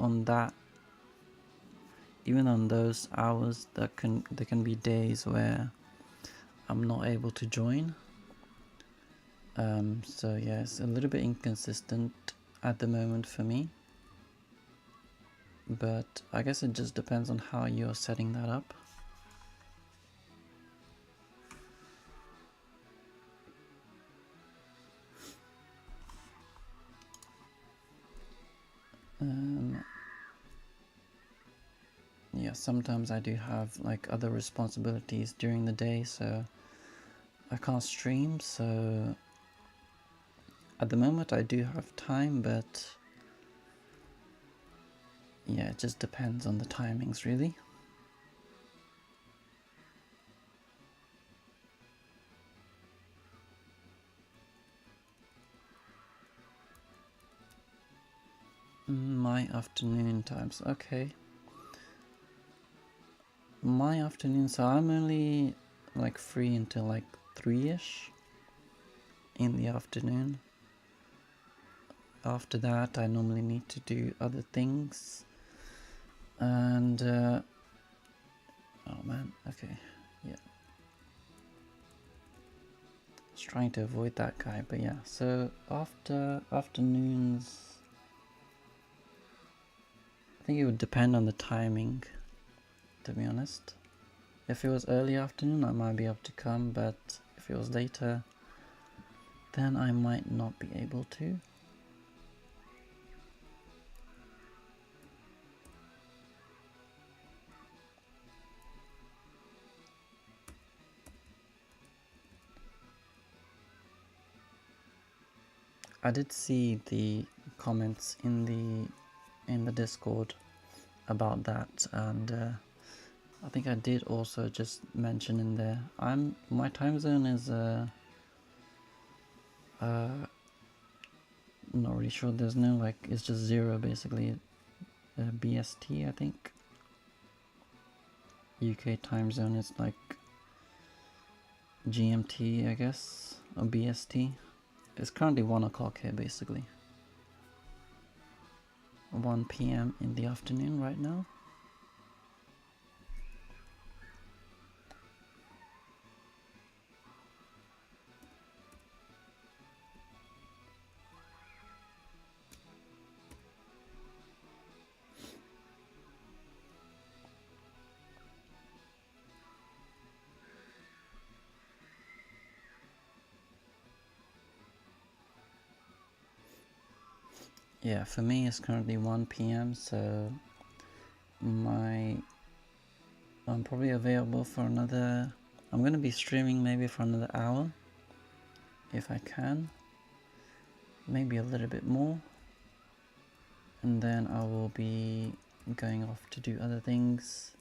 those hours, there can be days where I'm not able to join. So yeah, it's a little bit inconsistent at the moment for me. But I guess it just depends on how you're setting that up. Yeah, sometimes I do have like other responsibilities during the day, so I can't stream. So at the moment I do have time, but yeah, it just depends on the timings really. My afternoon times, okay. My afternoon, so I'm only like free until like 3ish in the afternoon. After that I normally need to do other things, and oh man, okay, yeah. I was trying to avoid that guy, but yeah, so after afternoons, I think it would depend on the timing, to be honest. If it was early afternoon, I might be able to come, but if it was later, then I might not be able to. I did see the comments in the Discord about that, and I think I did also just mention in there. My time zone is not really sure. There's no like, it's just 0 basically. BST, I think. UK time zone is like GMT, I guess, or BST. It's currently 1 o'clock here basically. 1 PM in the afternoon right now. Yeah, for me it's currently 1 PM, so I'm probably available for another, I'm gonna be streaming maybe for another hour, if I can, maybe a little bit more, and then I will be going off to do other things.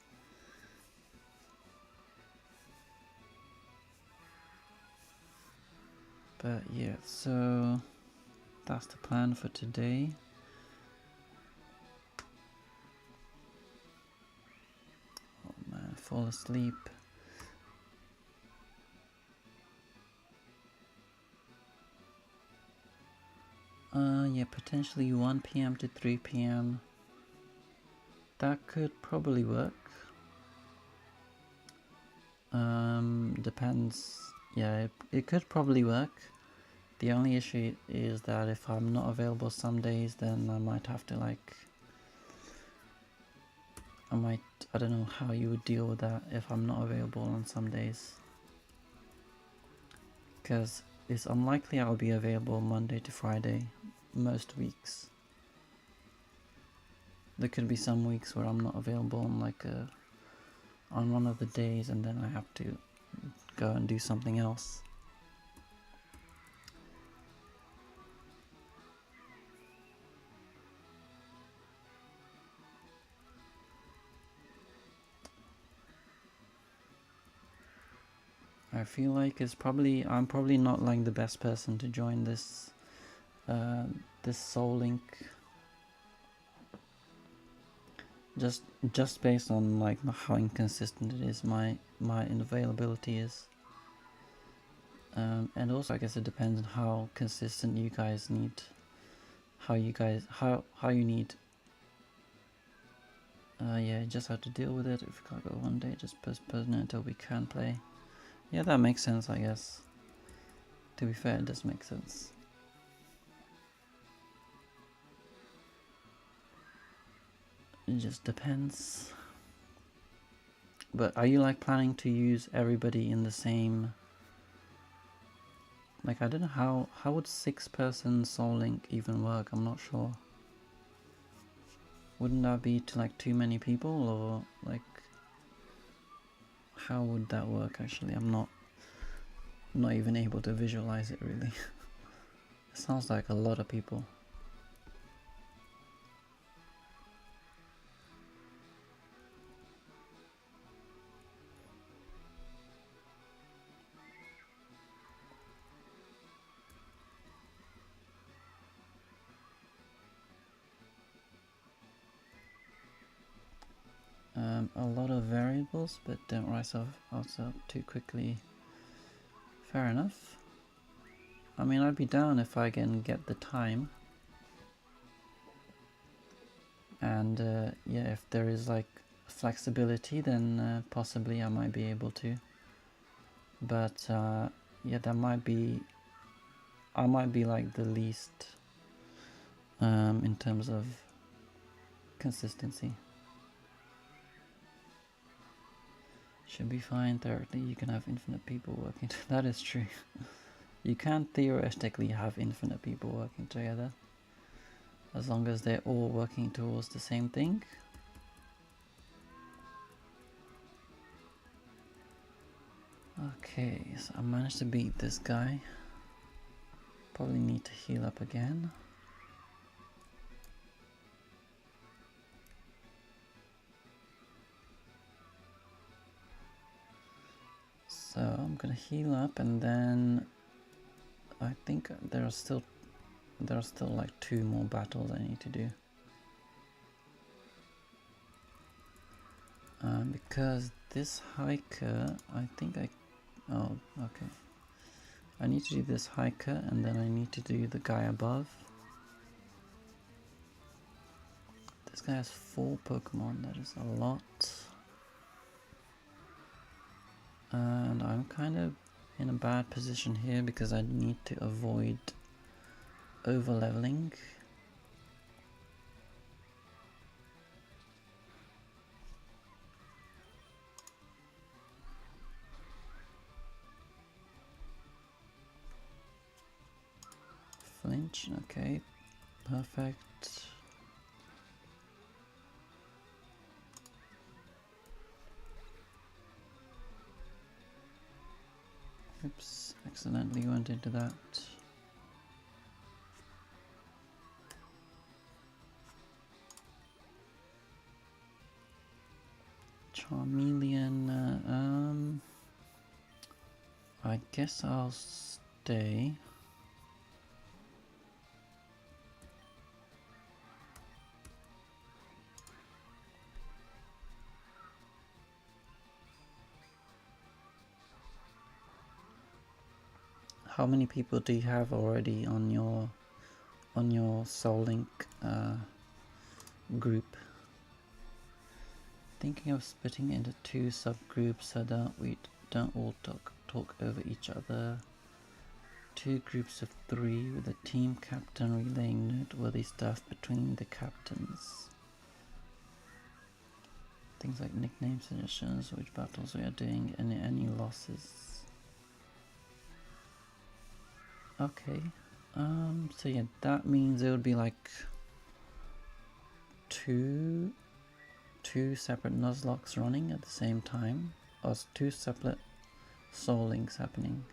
But yeah, so that's the plan for today. Oh man, fall asleep. Yeah, potentially 1 PM to 3 PM. That could probably work. Depends. Yeah, it could probably work. The only issue is that if I'm not available some days, then I might have to like, I don't know how you would deal with that if I'm not available on some days. because it's unlikely I'll be available Monday to Friday most weeks. There could be some weeks where I'm not available on on one of the days, and then I have to go and do something else. I feel like I'm probably not like the best person to join this Soul Link, just based on like how inconsistent it is, my availability is, and also I guess it depends on how consistent you guys need, how you need. Yeah, you just have to deal with it. If you can't go one day, just postpone it until we can play. Yeah, that makes sense, I guess. To be fair, it does make sense. It just depends. But are you like planning to use everybody in the same... Like, I don't know how would 6-person Soul Link even work? I'm not sure. Wouldn't that be to like too many people, or like how would that work actually? I'm not even able to visualize it really. It sounds like a lot of people. A lot of variables, but don't rise up too quickly. Fair enough. I mean, I'd be down if I can get the time. And yeah, if there is like flexibility, then possibly I might be able to. But yeah, I might be like the least in terms of consistency. Should be fine. Theoretically, you can have infinite people working. That is true. You can theoretically have infinite people working together, as long as they're all working towards the same thing. Okay, so I managed to beat this guy. Probably need to heal up again. So I'm gonna heal up, and then I think there are still like 2 more battles I need to do. Because this hiker, oh, okay. I need to do this hiker, and then I need to do the guy above. This guy has 4 Pokemon, that is a lot. And I'm kind of in a bad position here because I need to avoid over-leveling. Flinch, okay, perfect. Oops, accidentally went into that. Charmeleon, I guess I'll stay. How many people do you have already on your Soul Link group? Thinking of splitting into 2 subgroups so that we don't all talk over each other. 2 groups of 3 with a team captain relaying noteworthy stuff between the captains. Things like nickname suggestions, which battles we are doing, and any losses. Okay. So yeah, that means it would be like two separate Nuzlocks running at the same time, or two separate soul links happening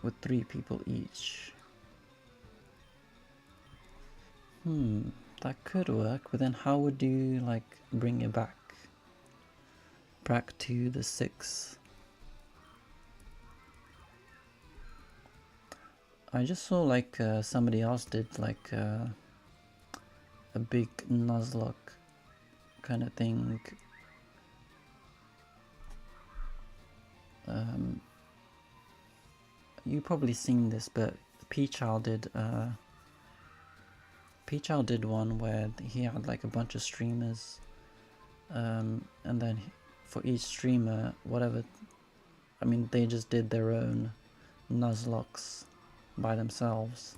with 3 people each. That could work, but then how would you like bring it back to the 6? I just saw like somebody else did like a big Nuzlocke kind of thing. You probably seen this, but P-Child did one where he had like a bunch of streamers, and then for each streamer, whatever, I mean, they just did their own Nuzlocks by themselves,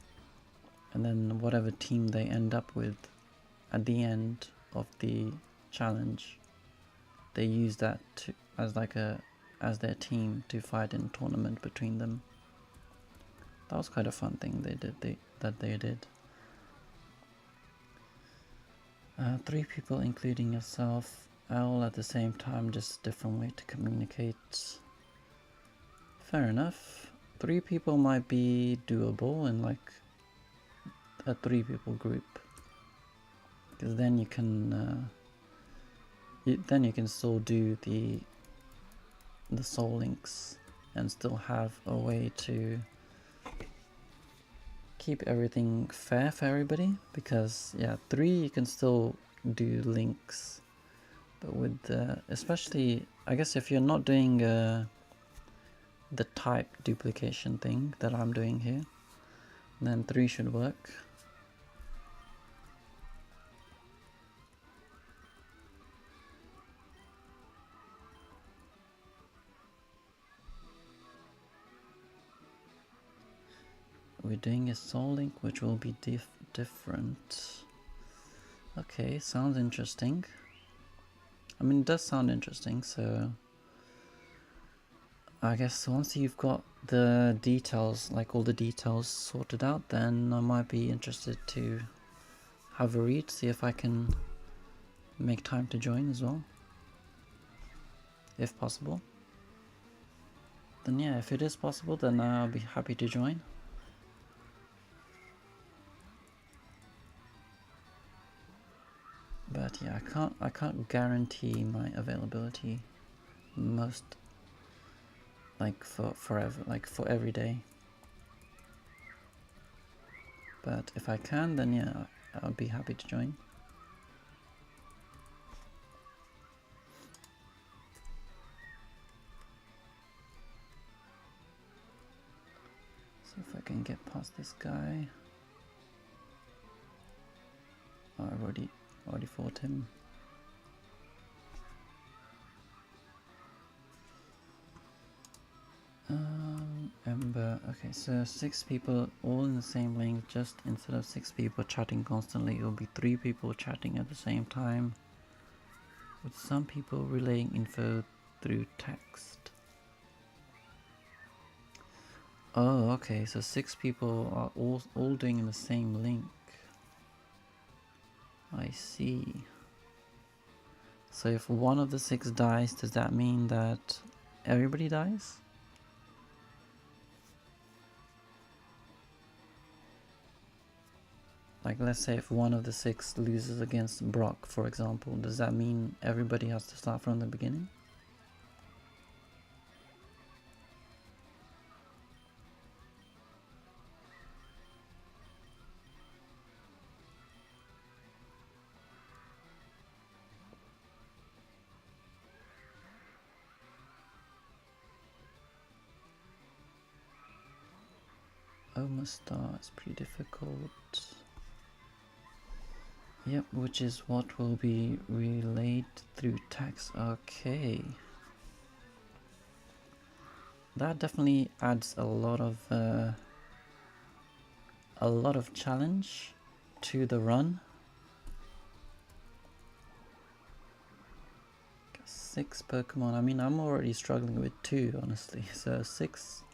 and then whatever team they end up with at the end of the challenge, they use that as their team to fight in a tournament between them. That was quite a fun thing they did. 3 people including yourself, all at the same time, just different way to communicate. Fair enough. 3 people might be doable in like a 3 people group, because then you can still do the soul links and still have a way to keep everything fair for everybody, because yeah, 3 you can still do links, but with especially I guess if you're not doing the type duplication thing that I'm doing here, then 3 should work. We're doing a soul link which will be different. Okay, sounds interesting. I mean, it does sound interesting, so I guess once you've got the details, like all the details sorted out, then I might be interested to have a read, see if I can make time to join as well, if possible. Then yeah, if it is possible, then I'll be happy to join. But yeah, I can't guarantee my availability most, like for forever, like for every day. But if I can, then yeah, I'll be happy to join. See if I can get past this guy. Oh, I've already fought him. Ember. Okay, so 6 people all in the same link. Just instead of 6 people chatting constantly, it will be 3 people chatting at the same time, with some people relaying info through text. Oh, okay, so 6 people are all doing in the same link. I see. So if one of the 6 dies, does that mean that everybody dies? Like, let's say if one of the 6 loses against Brock, for example, does that mean everybody has to start from the beginning? Almost star is pretty difficult. Yep, which is what will be relayed through text. Okay. That definitely adds a lot of challenge to the run. 6 Pokemon. I mean, I'm already struggling with 2, honestly. So 6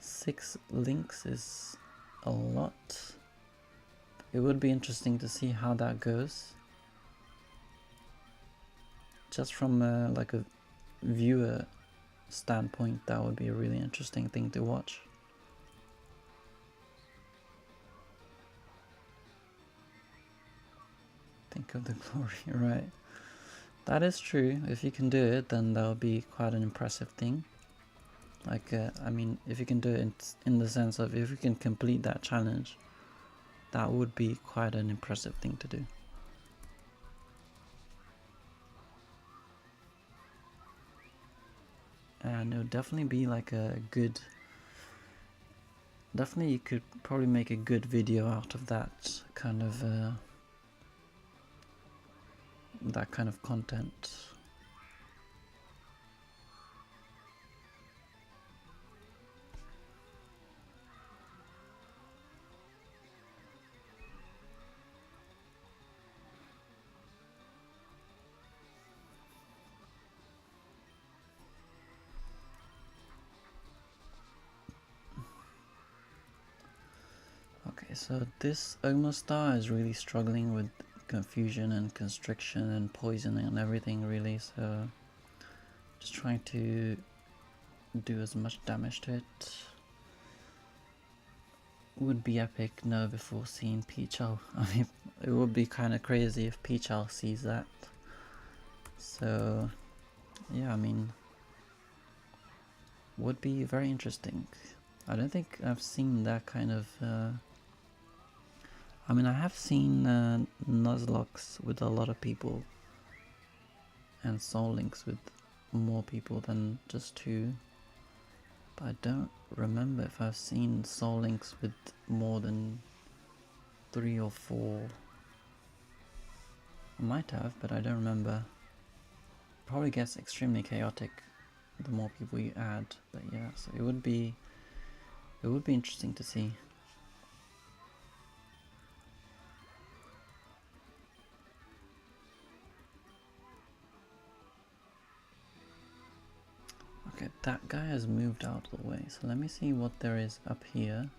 6 links is a lot. It would be interesting to see how that goes. Just from like a viewer standpoint, that would be a really interesting thing to watch. Think of the glory, right? That is true. If you can do it, then that would be quite an impressive thing. Like, I mean, if you can do it in the sense of if you can complete that challenge, that would be quite an impressive thing to do. And it would definitely be like a good... Definitely you could probably make a good video out of that kind of content. Okay, so this Ogma star is really struggling with confusion and constriction and poisoning and everything really, so just trying to do as much damage to it. Would be epic now before seeing Pichal. I mean, it would be kind of crazy if Pichal sees that. So yeah, I mean, would be very interesting. I don't think I've seen that kind of I mean, I have seen Nuzlocks with a lot of people and Soul Links with more people than just 2, but I don't remember if I've seen Soul Links with more than 3 or 4. I might have, but I don't remember. Probably gets extremely chaotic the more people you add, but yeah, so it would be interesting to see. Okay, that guy has moved out of the way, so let me see what there is up here.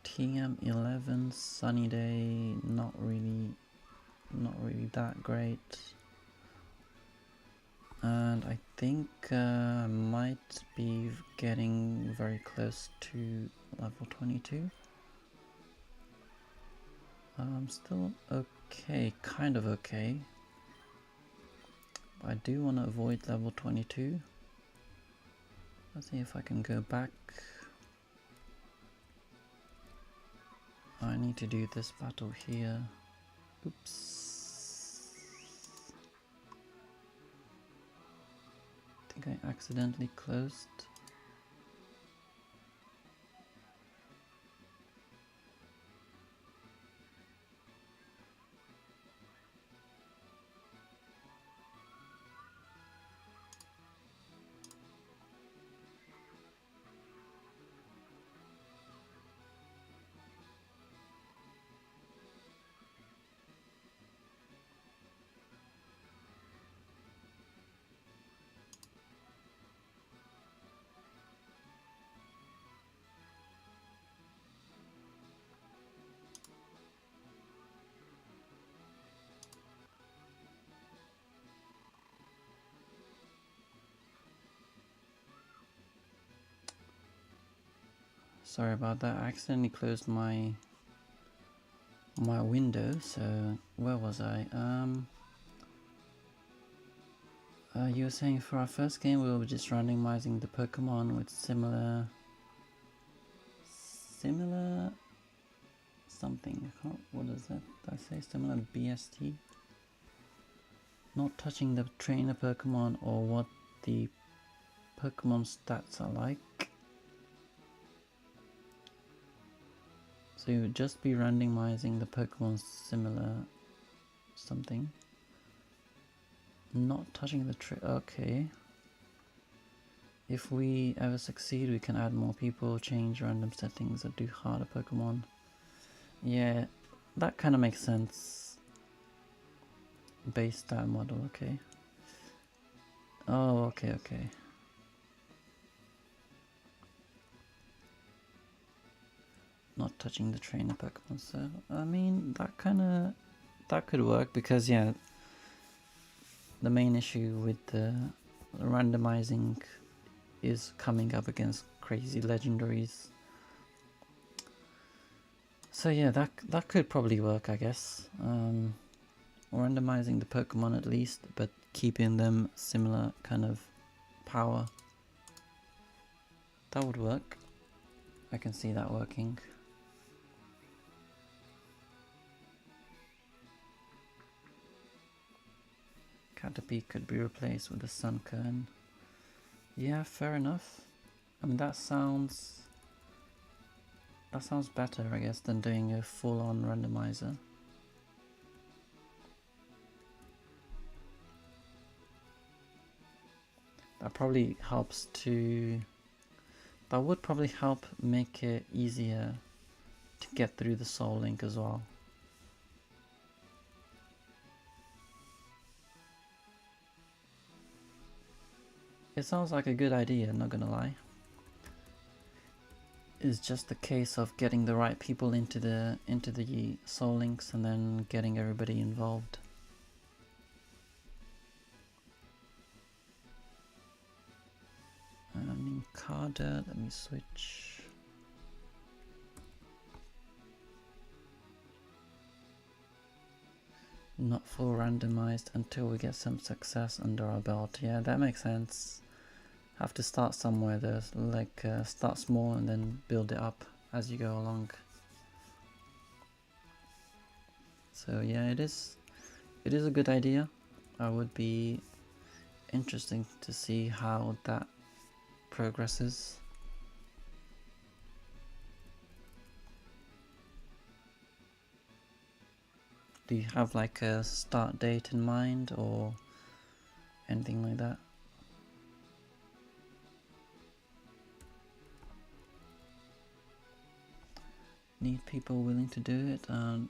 TM11, sunny day, not really that great. And I think I might be getting very close to level 22. I'm still okay, kind of okay. But I do want to avoid level 22. Let's see if I can go back. I need to do this battle here. Oops. I think I accidentally closed. Sorry about that, I accidentally closed my window, so where was I? You were saying for our first game we were just randomizing the Pokemon with similar something. What is that? Did I say similar BST? Not touching the trainer Pokemon or what the Pokemon stats are like. So you would just be randomizing the Pokemon similar something. Not touching the okay. If we ever succeed, we can add more people, change random settings, or do harder Pokemon. Yeah, that kind of makes sense. Base stat model, okay. Oh, okay. not touching the trainer Pokemon. So I mean that could work, because yeah, the main issue with the randomizing is coming up against crazy legendaries. So yeah, that could probably work, I guess. Randomizing the Pokemon at least, but keeping them similar kind of power. That would work. I can see that working. Caterpie could be replaced with a Sunkern. Yeah, fair enough. I mean, that sounds better, I guess, than doing a full-on randomizer. That probably helps to... That would probably help make it easier to get through the Soul Link as well. It sounds like a good idea, not gonna lie. It's just a case of getting the right people into the Soul Links and then getting everybody involved. Ninkada, let me switch. Not full randomized until we get some success under our belt. Yeah, that makes sense. Have to start somewhere though, like start small and then build it up as you go along. So yeah, it is a good idea. I would be interesting to see how that progresses. Do you have like a start date in mind or anything like that? Need people willing to do it and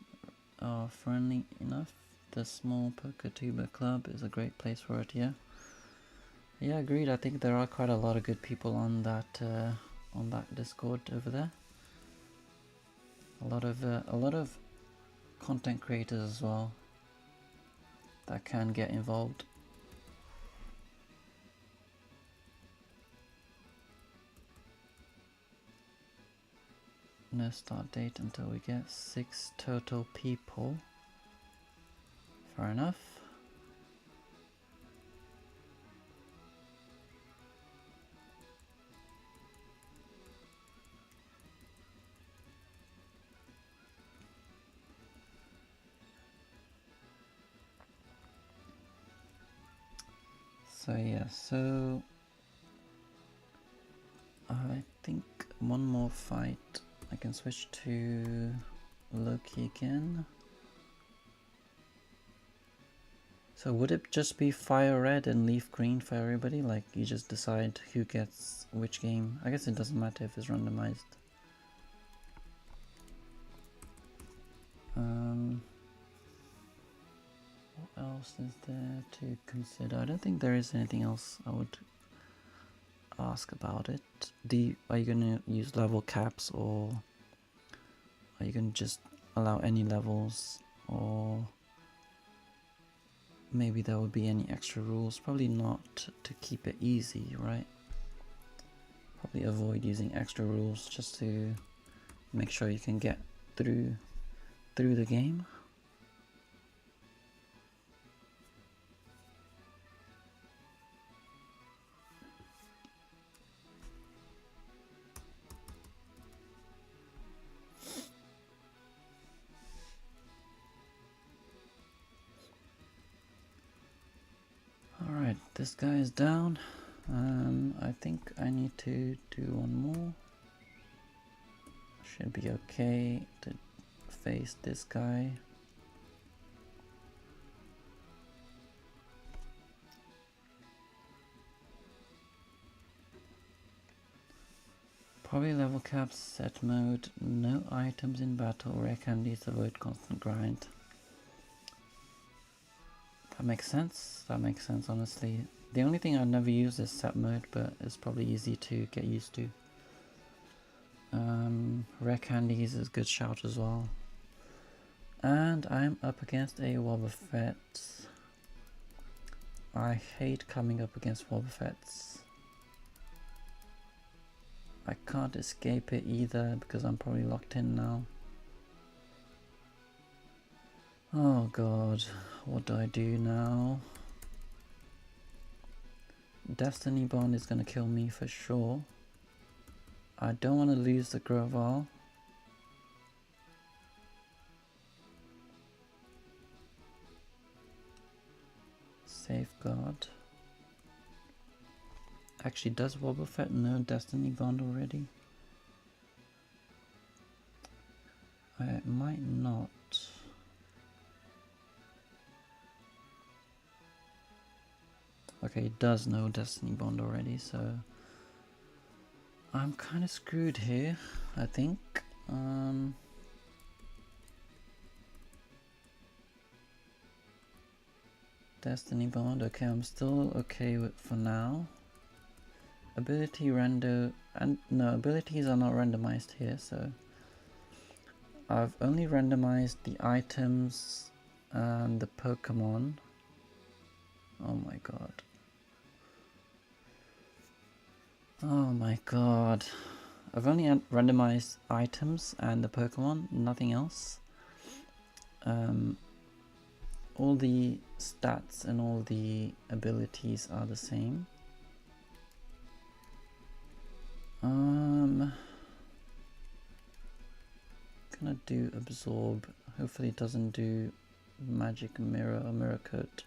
are friendly enough. The small PokeTuber club is a great place for it. Yeah, agreed. I think there are quite a lot of good people on that Discord over there. A lot of content creators as well that can get involved. No start date until we get 6 total people. Fair enough. So yeah, so I think one more fight. I can switch to Loki again. So would it just be Fire Red and Leaf Green for everybody? Like you just decide who gets which game? I guess it doesn't matter if it's randomized. What else is there to consider? I don't think there is anything else I would ask about it. Are you going to use level caps, or are you going to just allow any levels, or maybe there would be any extra rules? Probably not, to keep it easy, right? Probably avoid using extra rules just to make sure you can get through the game. Alright, this guy is down. I think I need to do one more. Should be okay to face this guy. Probably level caps, set mode, no items in battle, rare candies, avoid constant grind. That makes sense honestly. The only thing I've never used is set mode, but it's probably easy to get used to. Rare Candies is a good shout as well. And I'm up against a Wobbuffet. I hate coming up against Wobbuffets. I can't escape it either because I'm probably locked in now. Oh god, what do I do now? Destiny Bond is gonna kill me for sure. I don't want to lose the Grovyle. Safeguard. Actually, does Wobbuffet know Destiny Bond already? It might not. Okay, it does know Destiny Bond already, so I'm kind of screwed here, I think. Destiny Bond, okay, I'm still okay with for now. Ability rando, and no, abilities are not randomized here, so I've only randomized the items and the Pokemon. Oh my god. Oh my god. I've only randomized items and the Pokemon, nothing else. All the stats and all the abilities are the same. Gonna do absorb. Hopefully it doesn't do magic mirror or mirror coat.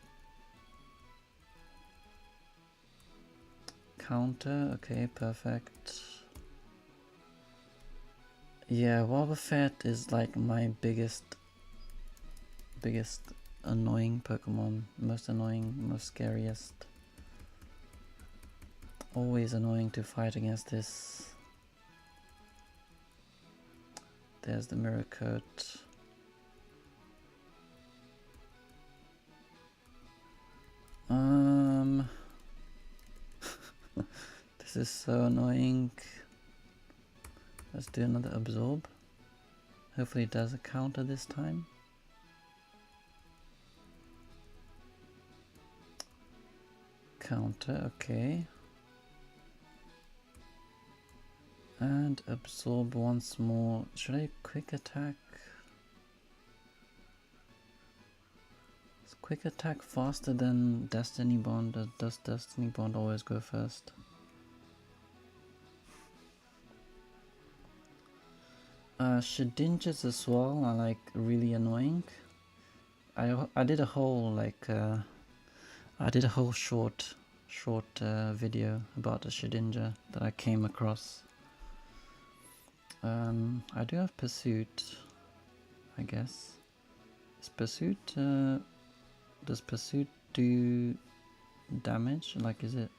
Counter, okay, perfect. Yeah, Wobbuffet is like my biggest annoying Pokemon. Most annoying, most scariest. Always annoying to fight against this. There's the mirror coat. This is so annoying. Let's do another absorb. Hopefully it does a counter this time. Counter, okay. And absorb once more. Should I quick attack? Is quick attack faster than Destiny Bond? Or does Destiny Bond always go first? Shedinjas as well are like really annoying. I did a whole like I did a whole short video about a Shedinja that I came across. I do have Pursuit, I guess. Is Pursuit, does Pursuit do damage? Like, is it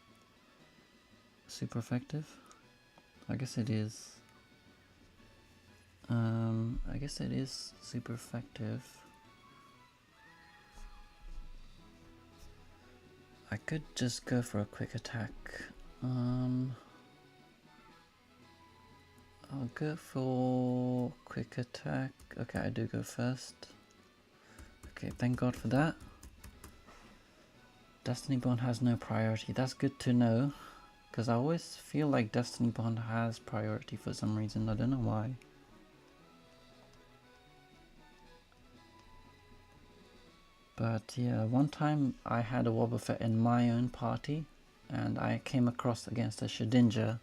super effective? I guess it is. I guess it is super effective. I could just go for a quick attack. I'll go for quick attack. Okay, I do go first. Okay, thank God for that. Destiny Bond has no priority. That's good to know, because I always feel like Destiny Bond has priority for some reason. I don't know why. But yeah, one time I had a Wobbuffet in my own party, and I came across against a Shedinja,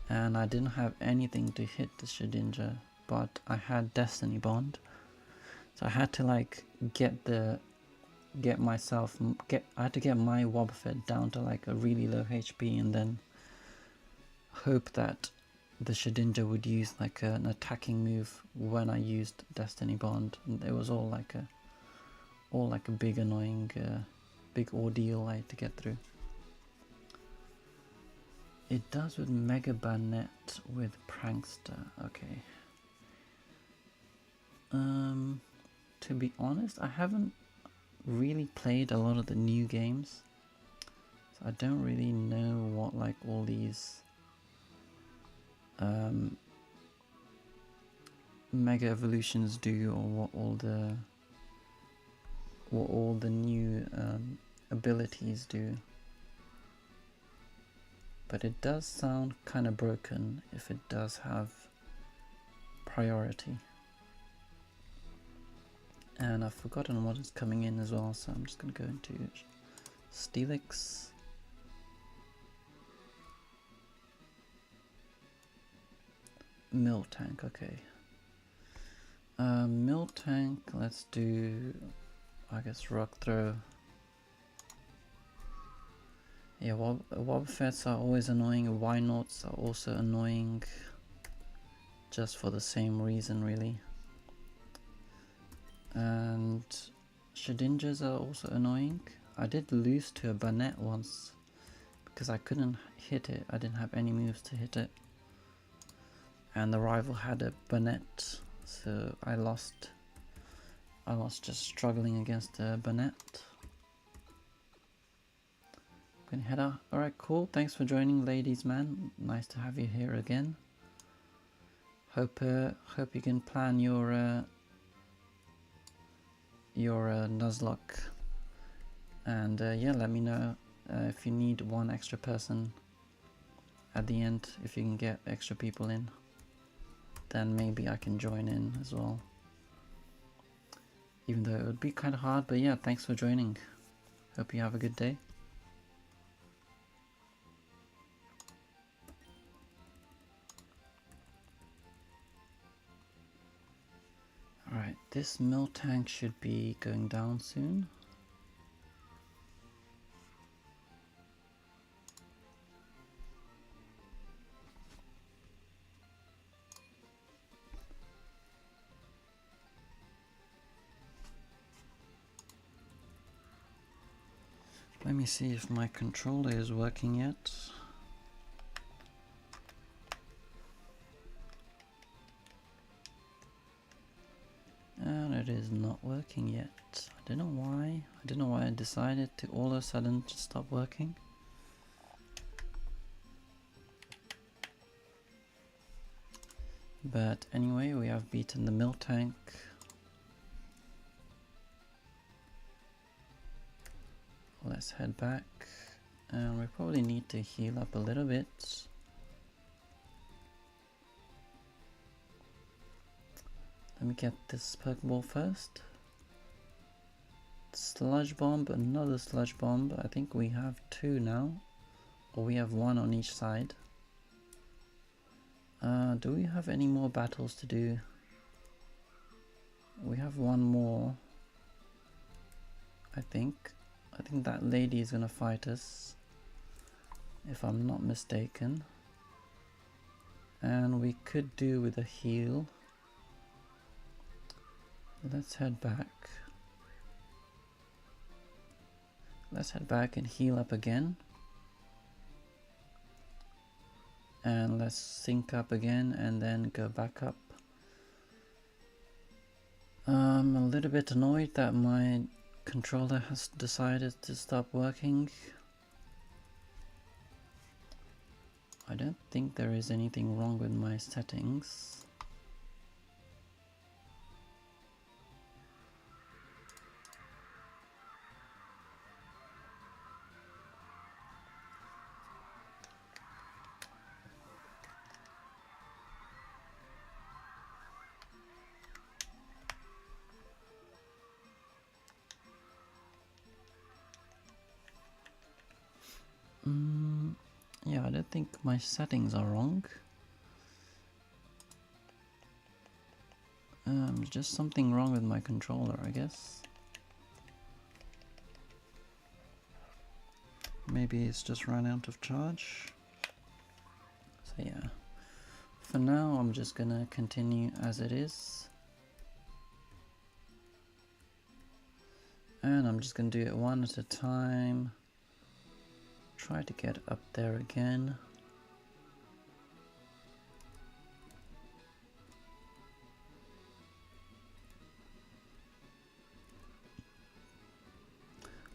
and I didn't have anything to hit the Shedinja, but I had Destiny Bond, so I had to like I had to get my Wobbuffet down to like a really low HP, and then hope that the Shedinja would use like an attacking move when I used Destiny Bond. And it was all like a big annoying, big ordeal I had to get through. It does with Mega Banet with Prankster, okay. To be honest, I haven't really played a lot of the new games, so I don't really know what like all these mega evolutions do, or what all the new abilities do. But it does sound kind of broken if it does have priority. And I've forgotten what is coming in as well, so I'm just going to go into Steelix. Mill tank, okay. Mill tank, let's do, I guess, rock throw. Yeah, Wobbuffets are always annoying. Wynaughts are also annoying, just for the same reason, really. And Shedinjas are also annoying. I did lose to a Banette once because I couldn't hit it. I didn't have any moves to hit it. And the rival had a Banette, so I lost. I was just struggling against a Banette. Gonna head out. Alright, cool. Thanks for joining, ladies, man. Nice to have you here again. Hope you can plan your Nuzlocke. And yeah, let me know if you need one extra person at the end. If you can get extra people in, then maybe I can join in as well. Even though it would be kind of hard, but yeah, thanks for joining. Hope you have a good day. Alright, this mill tank should be going down soon. Let me see if my controller is working yet. And it is not working yet. I don't know why. I don't know why I decided to all of a sudden just stop working. But anyway, we have beaten the mill tank. Let's head back. And we probably need to heal up a little bit. Let me get this Pokeball first. Sludge Bomb, another Sludge Bomb. I think we have two now. Or we have one on each side. Do we have any more battles to do? We have one more. I think that lady is gonna fight us, if I'm not mistaken. And we could do with a heal. Let's head back. Let's head back and heal up again. And let's sync up again and then go back up. I'm a little bit annoyed that my controller has decided to stop working. I don't think there is anything wrong with my settings. Yeah, I don't think my settings are wrong. Just something wrong with my controller, I guess. Maybe it's just run out of charge. So yeah, for now I'm just gonna continue as it is. And I'm just gonna do it one at a time. Try to get up there again.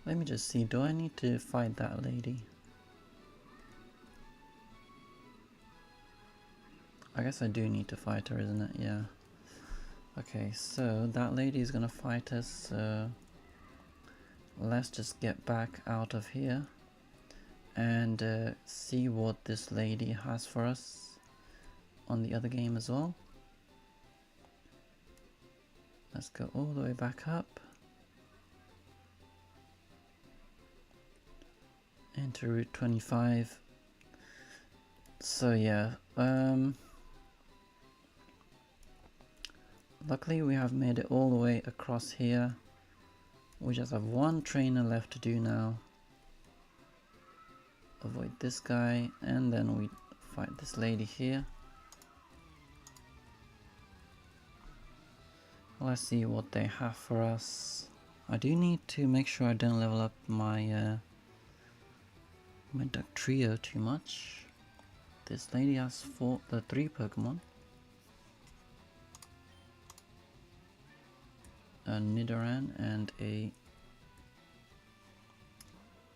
Let me just see, do I need to fight that lady? I guess I do need to fight her, isn't it? Yeah. Okay, so that lady is gonna fight us, so let's just get back out of here and see what this lady has for us on the other game as well. Let's go all the way back up into Route 25. So yeah, luckily we have made it all the way across here. We just have one trainer left to do now. Avoid this guy, and then we fight this lady here. Let's see what they have for us. I do need to make sure I don't level up my my duck trio too much. This lady has 3 Pokemon. A Nidoran and a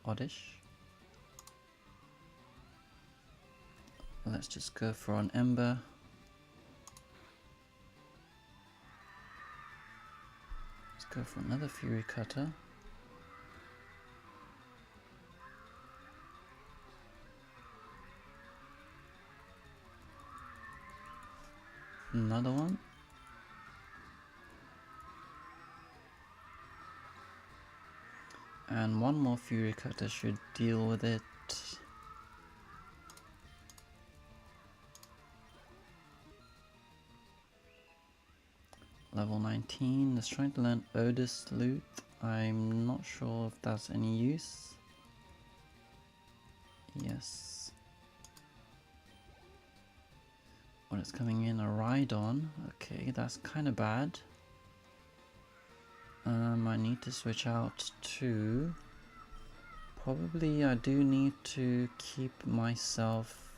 Oddish. Let's just go for an Ember. Let's go for another Fury Cutter. Another one. And one more Fury Cutter should deal with it. Level 19. Let's try to learn Odus Loot. I'm not sure if that's any use. Yes. What is coming in? A Rhydon. Okay, that's kind of bad. I need to switch out to... Probably I do need to keep myself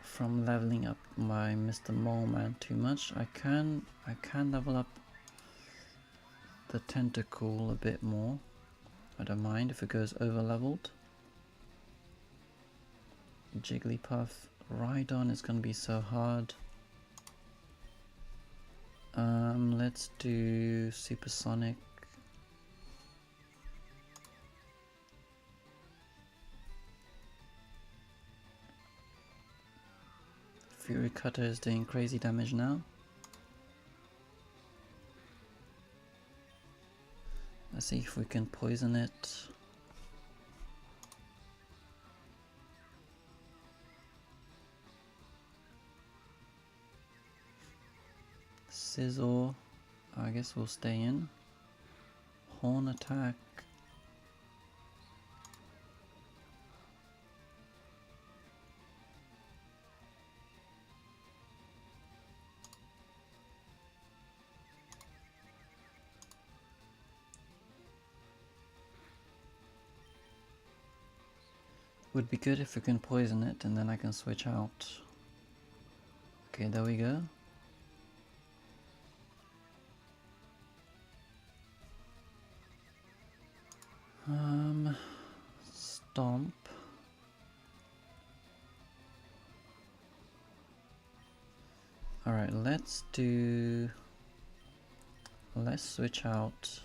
from leveling up my Mr. Moleman too much. I can level up the Tentacool a bit more. I don't mind if it goes over leveled. Jigglypuff. Rhydon is going to be so hard. Let's do Supersonic. Fury Cutter is doing crazy damage now. Let's see if we can poison it. Sizzle, I guess we'll stay in. Horn attack. Would be good if we can poison it and then I can switch out. Okay, there we go. Stomp. Alright, let's switch out.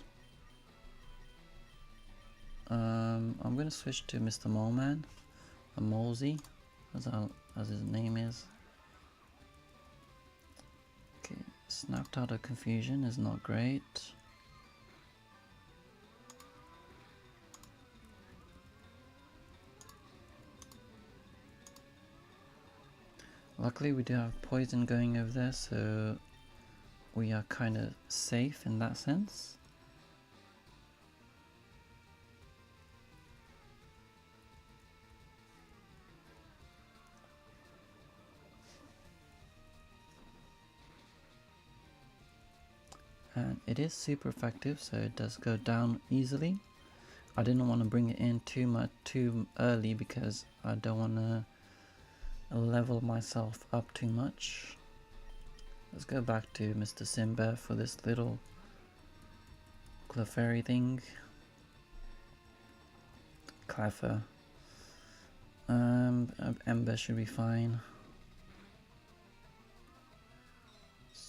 I'm gonna switch to Mr. Moleman, a Molesy, as his name is. Okay, snapped out of confusion is not great. Luckily we do have poison going over there, so we are kind of safe in that sense. And it is super effective, so it does go down easily. I didn't want to bring it in too early because I don't want to level myself up too much. Let's go back to Mr. Simba for this little Clefairy thing. Cleffer. Ember should be fine.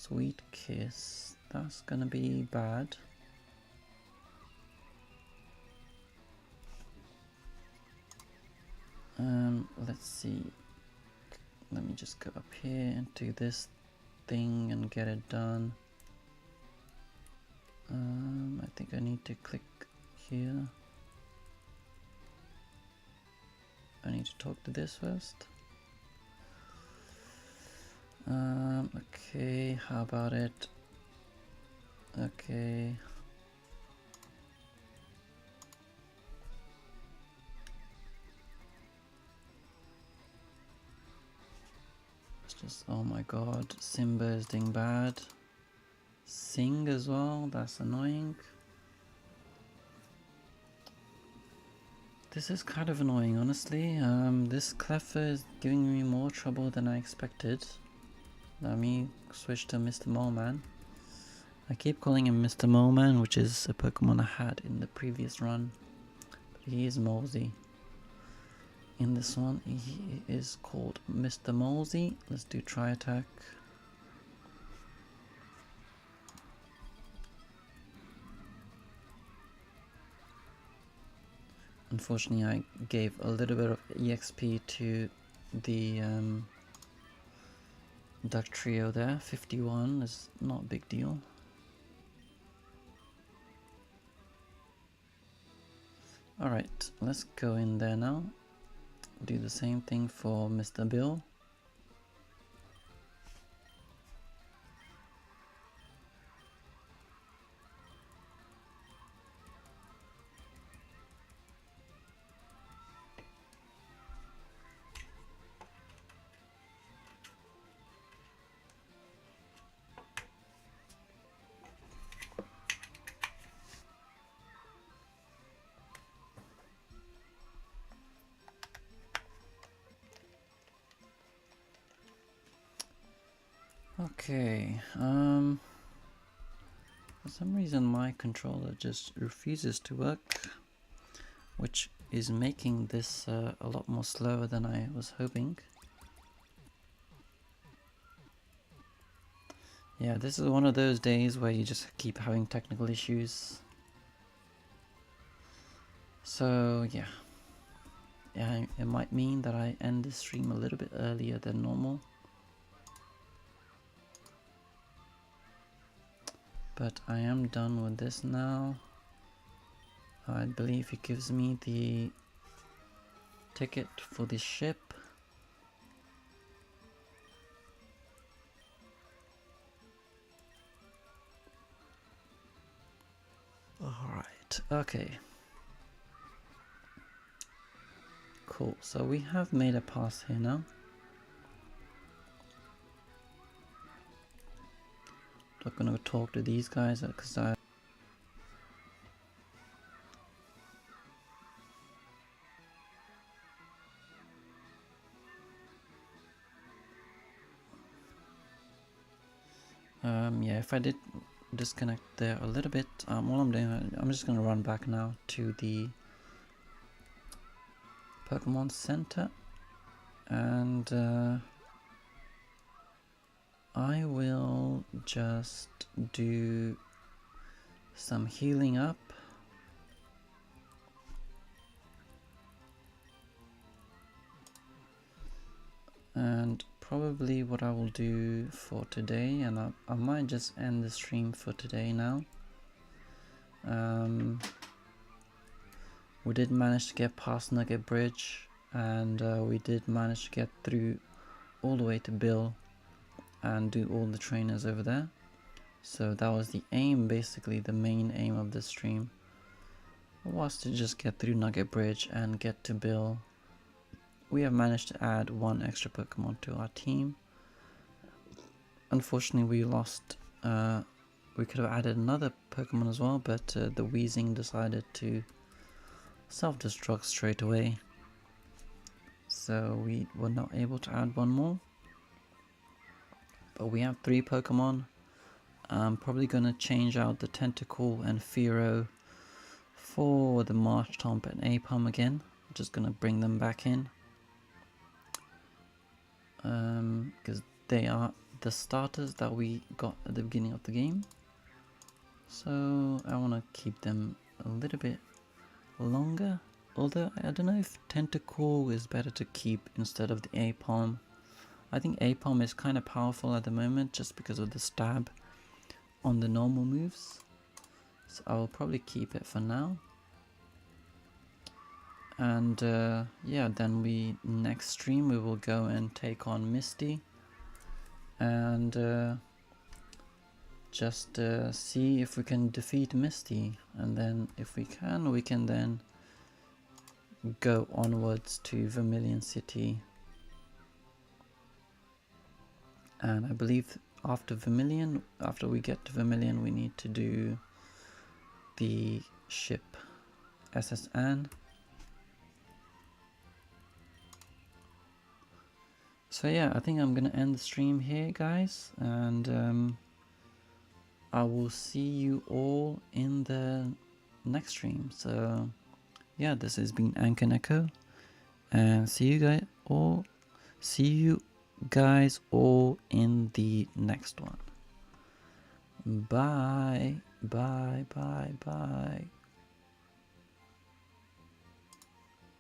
Sweet Kiss. That's gonna be bad. Let's see. Let me just go up here and do this thing and get it done. I think I need to click here. I need to talk to this first. Okay, how about it? Okay. It's just, oh my god, Simba is doing bad. Sing as well, that's annoying. This is kind of annoying, honestly. This Cleffer is giving me more trouble than I expected. Let me switch to Mr. Moleman. I keep calling him Mr. Moleman, which is a Pokemon I had in the previous run. But he is Molesy. In this one, he is called Mr. Molesy. Let's do Tri Attack. Unfortunately, I gave a little bit of EXP to the Duck Trio there. 51 is not a big deal. Alright, let's go in there now. Do the same thing for Mr. Bill. Okay, for some reason my controller just refuses to work, which is making this a lot more slower than I was hoping. Yeah, this is one of those days where you just keep having technical issues. So yeah, it might mean that I end the stream a little bit earlier than normal. But I am done with this now. I believe it gives me the ticket for the ship. Alright, okay. Cool, so we have made a pass here now. Not gonna talk to these guys because I yeah, if I did disconnect there a little bit, all I'm doing, I'm just gonna run back now to the Pokemon Center, and I will just do some healing up. And probably what I will do for today, and I might just end the stream for today now. We did manage to get past Nugget Bridge, and we did manage to get through all the way to Bill and do all the trainers over there. So that was the aim, basically the main aim of the stream was to just get through Nugget Bridge and get to Bill. We have managed to add one extra Pokemon to our team. Unfortunately, we lost, we could have added another Pokemon as well, but the Weezing decided to self-destruct straight away. So we were not able to add one more. But we have 3 Pokemon. I'm probably going to change out the Tentacool and Fearow for the Marshtomp and Apom again. I'm just going to bring them back in. Because they are the starters that we got at the beginning of the game. So I want to keep them a little bit longer. Although I don't know if Tentacle is better to keep instead of the A-Palm. I think A-Palm is kind of powerful at the moment just because of the stab on the normal moves. So I will probably keep it for now. And yeah, then next stream we will go and take on Misty. And just see if we can defeat Misty. And then if we can then go onwards to Vermilion City. And I believe after we get to Vermilion, we need to do the ship SS Anne. So yeah, I think I'm gonna end the stream here, guys, and I will see you all in the next stream. So yeah, this has been Anchor Neko, and see you guys all in the next one. Bye.